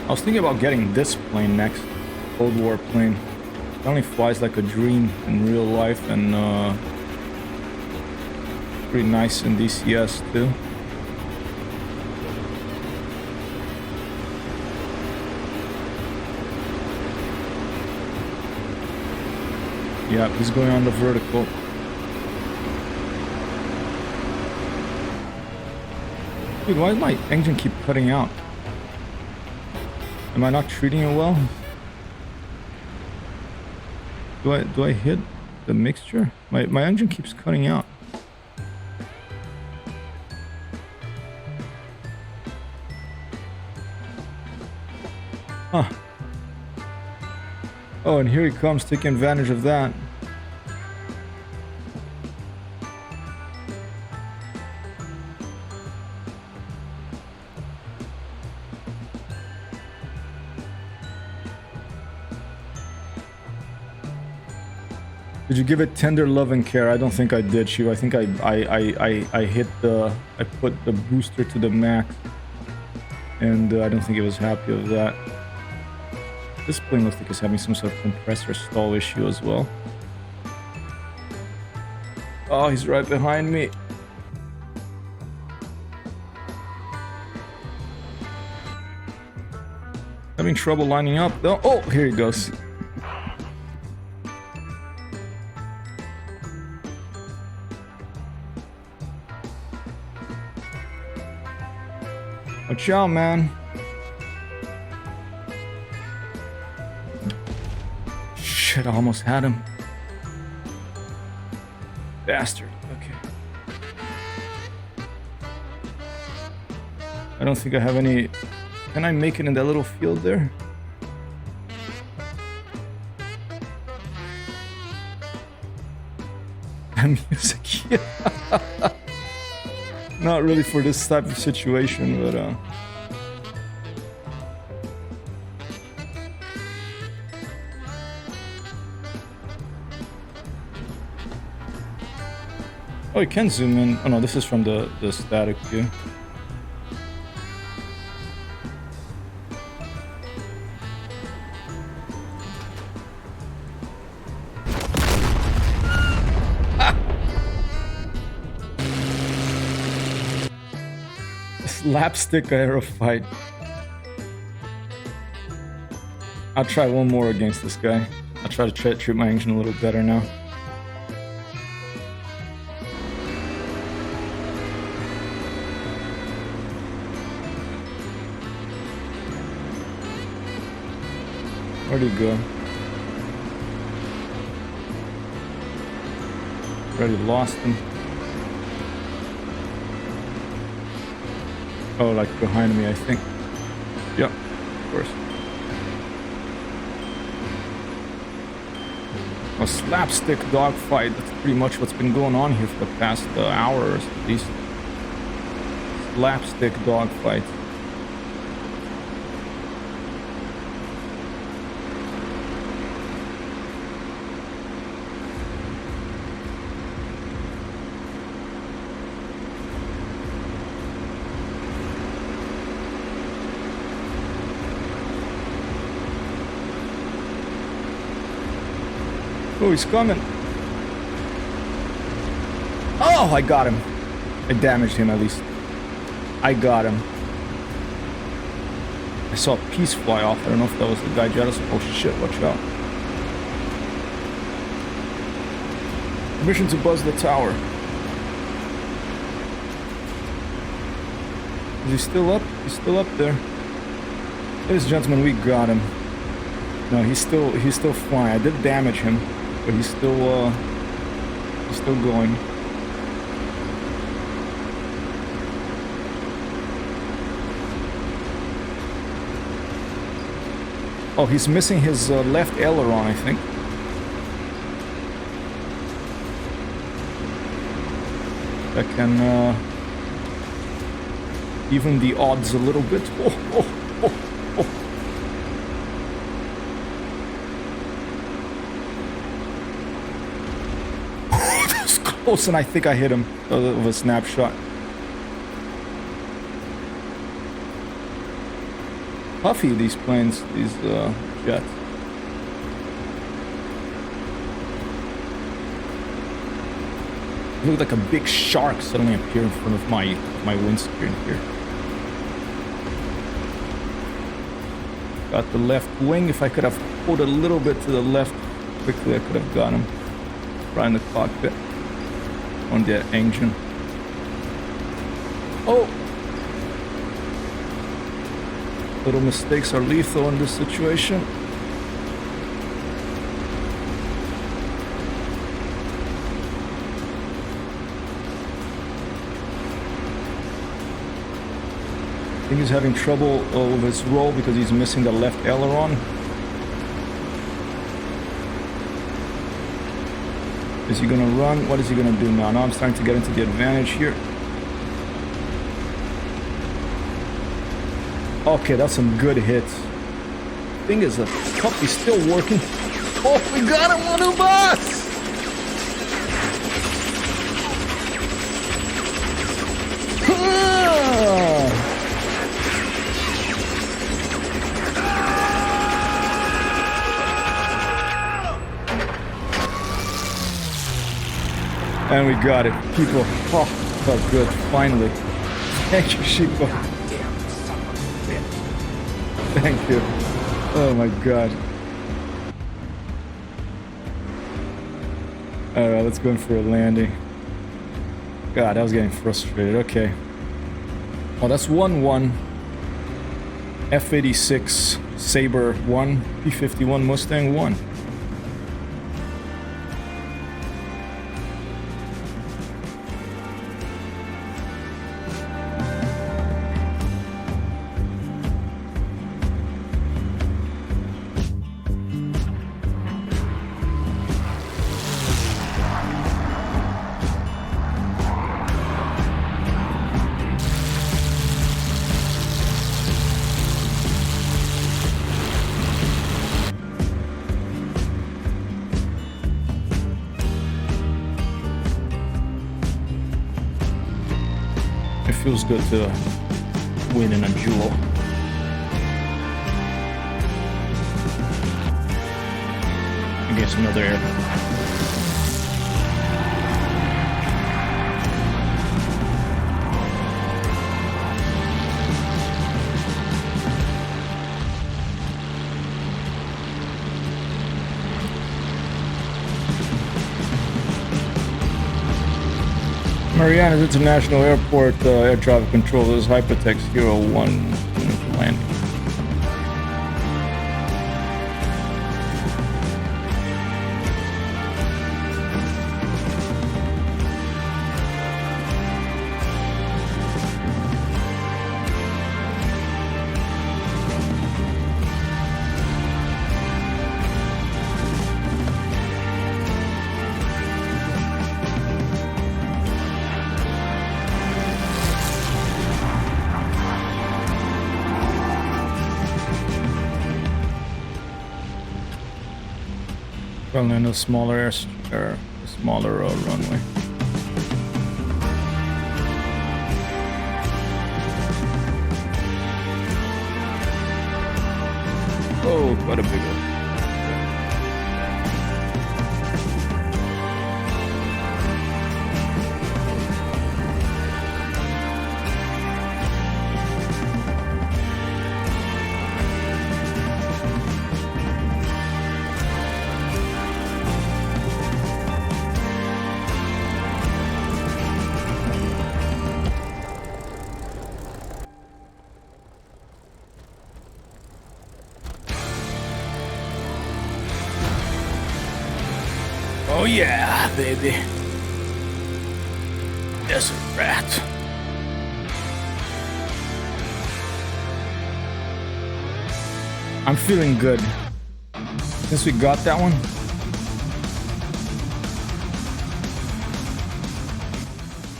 I was thinking about getting this plane next, Cold War plane. It only flies like a dream in real life and pretty nice in DCS too. Yeah, he's going on the vertical. Dude, why does my engine keep cutting out? Am I not treating it well? Do I hit the mixture? My engine keeps cutting out. Huh. Oh, and here he comes taking advantage of that. Did you give it tender love and care? I don't think I did, Shiva. I think I put the booster to the max, and I don't think it was happy with that. This plane looks like it's having some sort of compressor stall issue as well. Oh, he's right behind me. Having trouble lining up though. Oh, here he goes. Watch out, man. Shit, I almost had him. Bastard. Okay. I don't think I have any... Can I make it in that little field there? That music Not really for this type of situation, but oh, you can zoom in. Oh no, this is from the static view. Slapstick aerofight. I'll try one more against this guy. I'll try to treat my engine a little better now. Where'd he go? Already lost him. Oh, like behind me, I think. Yep, of course. A slapstick dogfight. That's pretty much what's been going on here for the past hours, at least. Slapstick dogfight. Oh, he's coming. Oh, I got him. I damaged him at least. I got him. I saw a piece fly off. I don't know if that was the guy jealous. Oh shit, watch out. Mission to buzz the tower. Is he still up? He's still up there. Ladies and gentlemen, we got him. No, he's still flying. I did damage him, but he's still going. Oh, he's missing his left aileron, I think. That can even the odds a little bit. Oh, oh, oh, oh. That was close, and I think I hit him with a snapshot. Puffy, these planes, these jets. It looked like a big shark suddenly appeared in front of my windscreen here. Got the left wing. If I could have pulled a little bit to the left quickly, I could have got him right in the cockpit on the engine. Oh! Little mistakes are lethal in this situation. I think he's having trouble with his roll because he's missing the left aileron. Is he gonna run? What is he gonna do now? Now I'm starting to get into the advantage here. Okay, that's some good hits. Thing is, the puppy's still working. Oh, we got him on the bus! And we got it, people. Oh, felt good, finally. Thank you, Sheepa. Thank you. Oh my god. Alright, let's go in for a landing. God, I was getting frustrated. Okay. Oh, that's 1-1. F-86 Sabre 1. P-51 Mustang 1. It feels good to win in a duel. Against another aircraft. Mariana's International Airport air traffic control. This is Hypertext 01 for landing. Probably in a smaller runway. Oh, quite a big one. Oh yeah, baby. Desert rat. I'm feeling good. Since we got that one.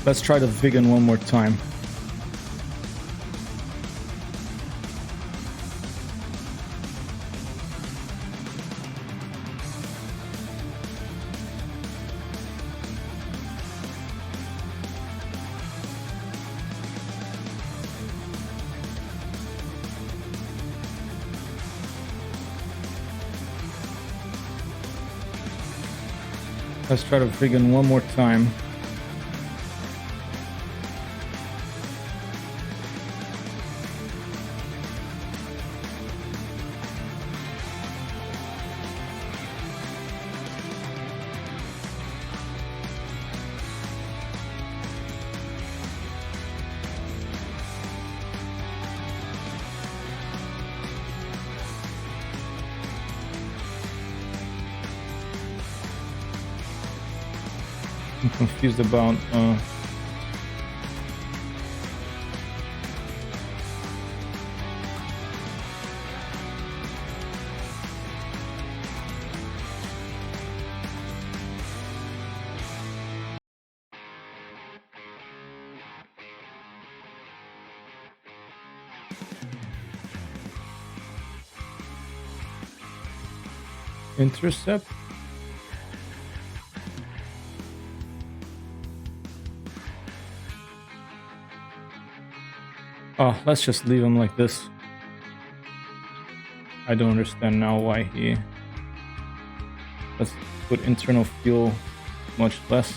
Let's try the vegan one more time. Let's try to vegan one more time. I'm confused about intercept. Oh, let's just leave him like this. I don't understand now why he... Let's put internal fuel much less.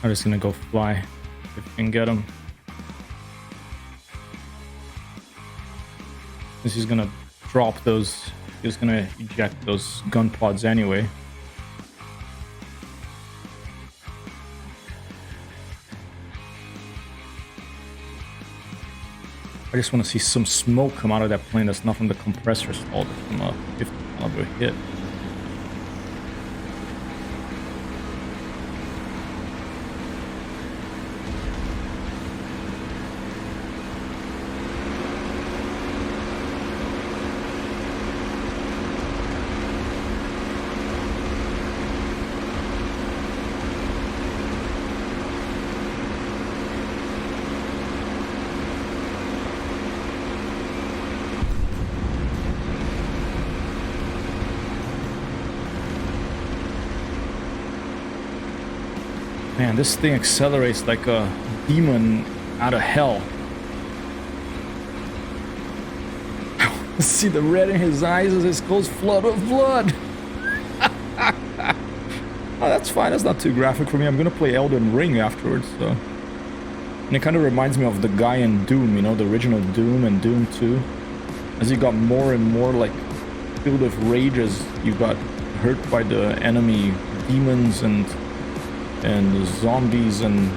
I'm just gonna go fly if we can get him. This is gonna drop those. He's gonna eject those gun pods anyway. I just want to see some smoke come out of that plane that's not from the compressor stall, but from a 50 caliber hit. Man, this thing accelerates like a demon out of hell. See the red in his eyes as his goes flood of blood. Oh, that's fine. That's not too graphic for me. I'm gonna play Elden Ring afterwards, so. And it kind of reminds me of the guy in Doom, you know, the original Doom and Doom 2. As you got more and more like filled with rage as you got hurt by the enemy demons and zombies and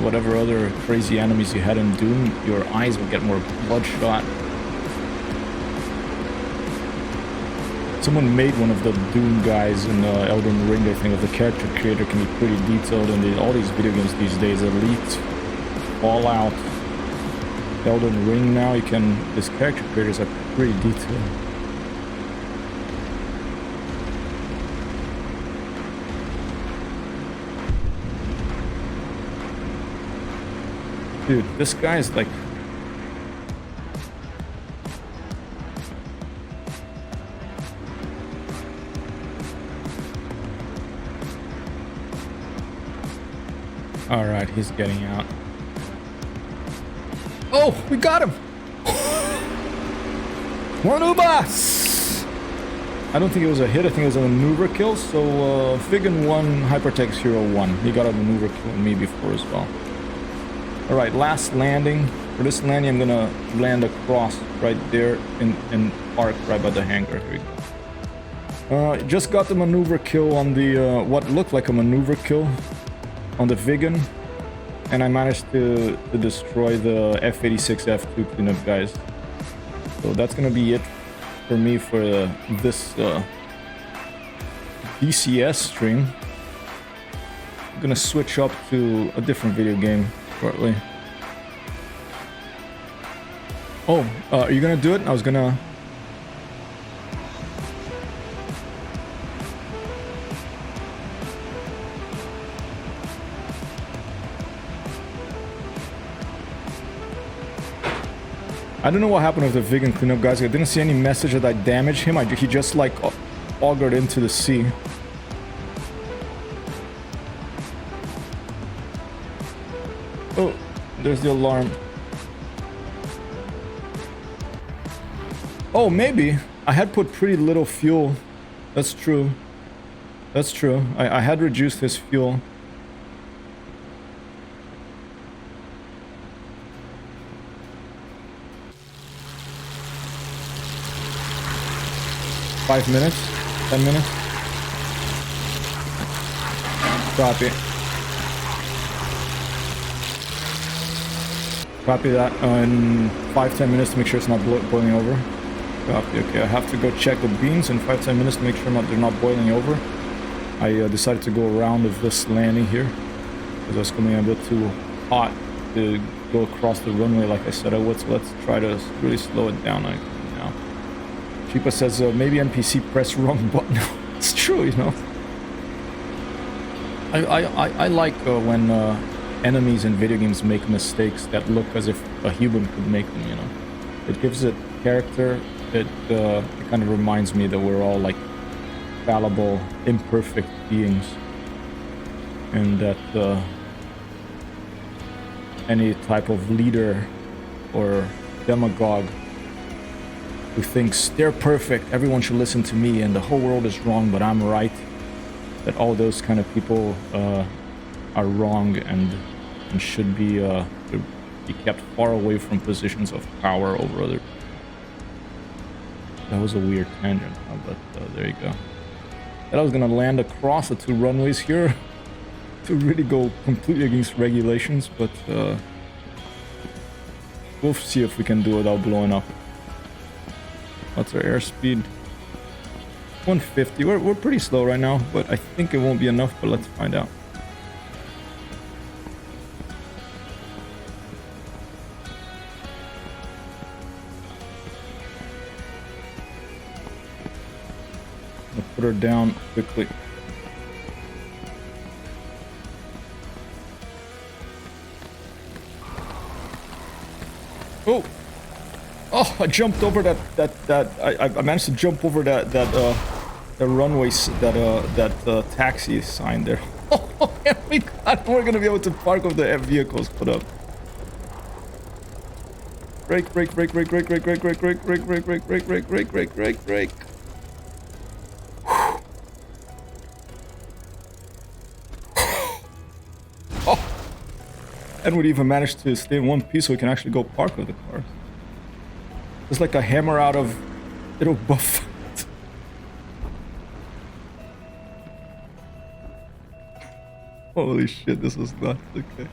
whatever other crazy enemies you had in Doom, your eyes would get more bloodshot. Someone made one of the Doom guys in Elden Ring. I think of the character creator can be pretty detailed in all these video games these days. Elite, Fallout, Elden Ring now, these character creators are pretty detailed. Dude, this guy is like... Alright, he's getting out. Oh, we got him! Manubas! I don't think it was a hit, I think it was a maneuver kill, so Figan 1, Hypertext Hero 1. He got a maneuver kill on me before as well. Alright, last landing. For this landing, I'm gonna land across right there and park right by the hangar. Here we go. Just got the maneuver kill on the, what looked like a maneuver kill on the Vigan, and I managed to destroy the F-86 F2 cleanup guys. So that's gonna be it for me for this DCS stream. I'm gonna switch up to a different video game shortly. Oh, are you gonna do it? I was gonna... I don't know what happened with the Vegan cleanup guys. I didn't see any message that I damaged him. He just like augured into the sea. Oh, there's the alarm. Oh, maybe. I had put pretty little fuel. That's true. That's true. I had reduced his fuel. Five minutes? 10 minutes? Copy. Copy that in 5-10 minutes to make sure it's not boiling over. Copy, okay. I have to go check the beans in 5-10 minutes to make sure they're not boiling over. I decided to go around of this landing here because I was coming a bit too hot to go across the runway like I said I would, so let's try to really slow it down now. Chipa says, maybe NPC pressed wrong button. It's true, you know. I like when enemies in video games make mistakes that look as if a human could make them, you know. It gives it character. It kind of reminds me that we're all like fallible, imperfect beings. And that any type of leader or demagogue who thinks they're perfect, everyone should listen to me, and the whole world is wrong, but I'm right. That all those kind of people are wrong and should be kept far away from positions of power over other. That was a weird tangent, but there you go. And I was gonna land across the two runways here to really go completely against regulations, but we'll see if we can do it without blowing up. What's our airspeed? 150. We're pretty slow right now, but I think it won't be enough, but let's find out. I'll put her down quickly. Oh! Oh, I jumped over I managed to jump over that runway, that taxi sign there. And we're gonna be able to park with the vehicles put up. Brake. And we'd even manage to stay in one piece so we can actually go park with the car. It's like a hammer out of little buff. Holy shit, this was nuts. Okay.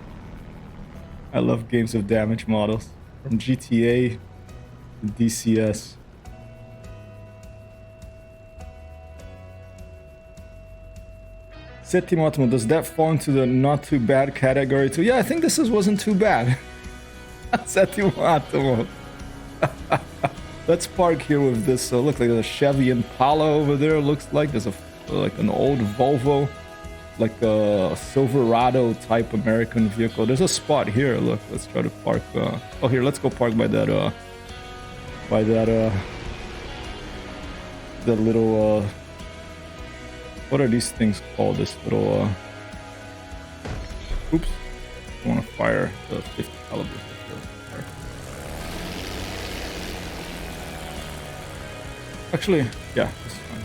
I love games with damage models. From GTA to DCS. Settimo Ottimo, does that fall into the not too bad category too? Yeah, I think this wasn't too bad. Settimo Ottimo. Let's park here with this. Look, like there's a Chevy Impala over there. Looks like there's like an old Volvo, like a Silverado type American vehicle. There's a spot here. Look, let's try to park. Oh, here, let's go park by that. The little. What are these things called? This little. Oops. I want to fire the 50 caliber. Actually, yeah, this is fine.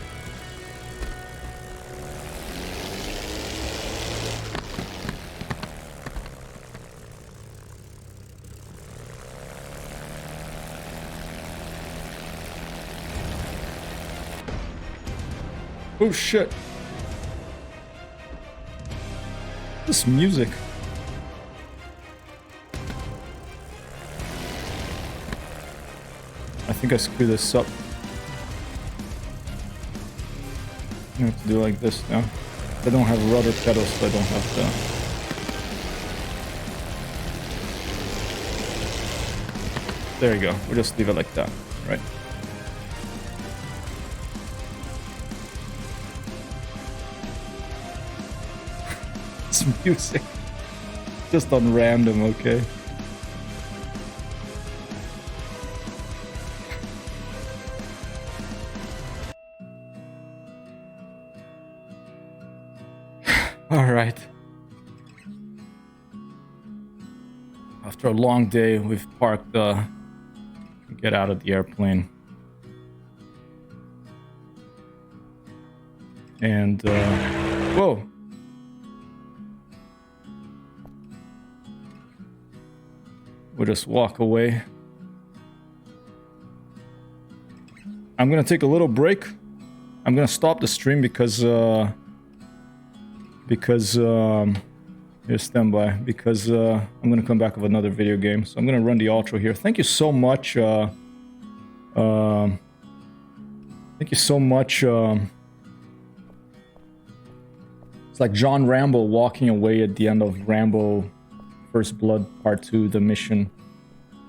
Oh shit. This music. I think I screwed this up. I have to do like this now. I don't have rudder pedals, so I don't have to. There you go. We'll just leave it like that, right? It's music. Just on random, okay? All right. After a long day, we've parked. Get out of the airplane. And whoa. We'll just walk away. I'm gonna take a little break. I'm gonna stop the stream because here's standby, because I'm gonna come back with another video game. So I'm gonna run the outro here. Thank you so much. Thank you so much. It's like John Rambo walking away at the end of Rambo First Blood Part 2, the mission,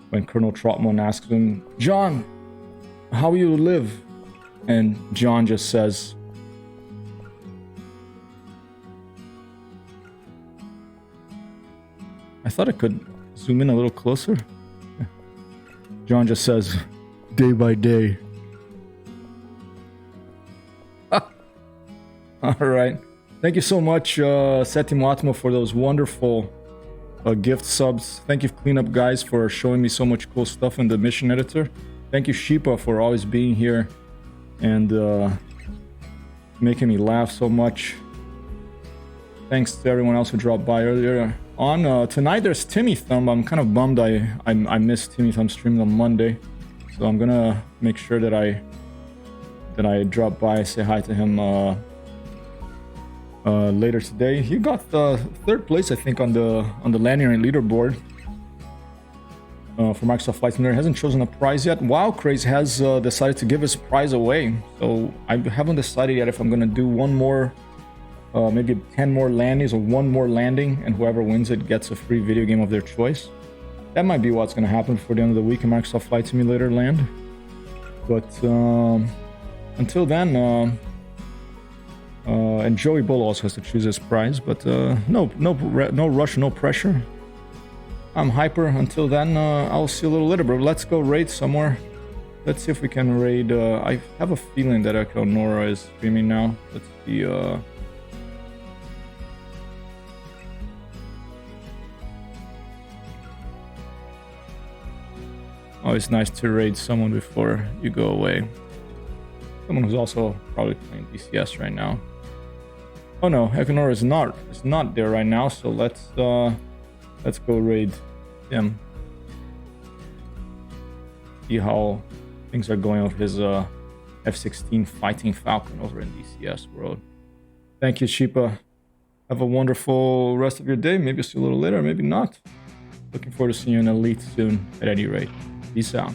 when Colonel Trotman asks him, "John, how will you live?" And John just says, I thought I could zoom in a little closer. John just says, "Day by day." All right. Thank you so much, Settimo Ottimo, for those wonderful gift subs. Thank you, Cleanup Guys, for showing me so much cool stuff in the mission editor. Thank you, Sheepa, for always being here and making me laugh so much. Thanks to everyone else who dropped by earlier on. Tonight there's Timmy Thumb. I'm kind of bummed I missed Timmy Thumb streaming on Monday, so I'm gonna make sure that I drop by, say hi to him later today. He got third place, I think, on the Lanyard leaderboard for Microsoft Flight Simulator. Hasn't chosen a prize yet. Wow Craze has decided to give his prize away, so I haven't decided yet if I'm gonna do one more. Maybe 10 more landings or one more landing, and whoever wins it gets a free video game of their choice. That might be what's going to happen for the end of the week in Microsoft Flight Simulator land. But until then, and Joey Bull also has to choose his prize. But no rush, no pressure. I'm hyper. Until then, I'll see you a little later. But let's go raid somewhere. Let's see if we can raid. I have a feeling that Echo Nora is streaming now. Let's see. Always nice to raid someone before you go away. Someone who's also probably playing DCS right now. Oh no, Equinor is not there right now, so let's go raid him. See how things are going with his F-16 Fighting Falcon over in DCS world. Thank you, Sheepa. Have a wonderful rest of your day. Maybe see you a little later, maybe not. Looking forward to seeing you in Elite soon, at any rate. Peace out.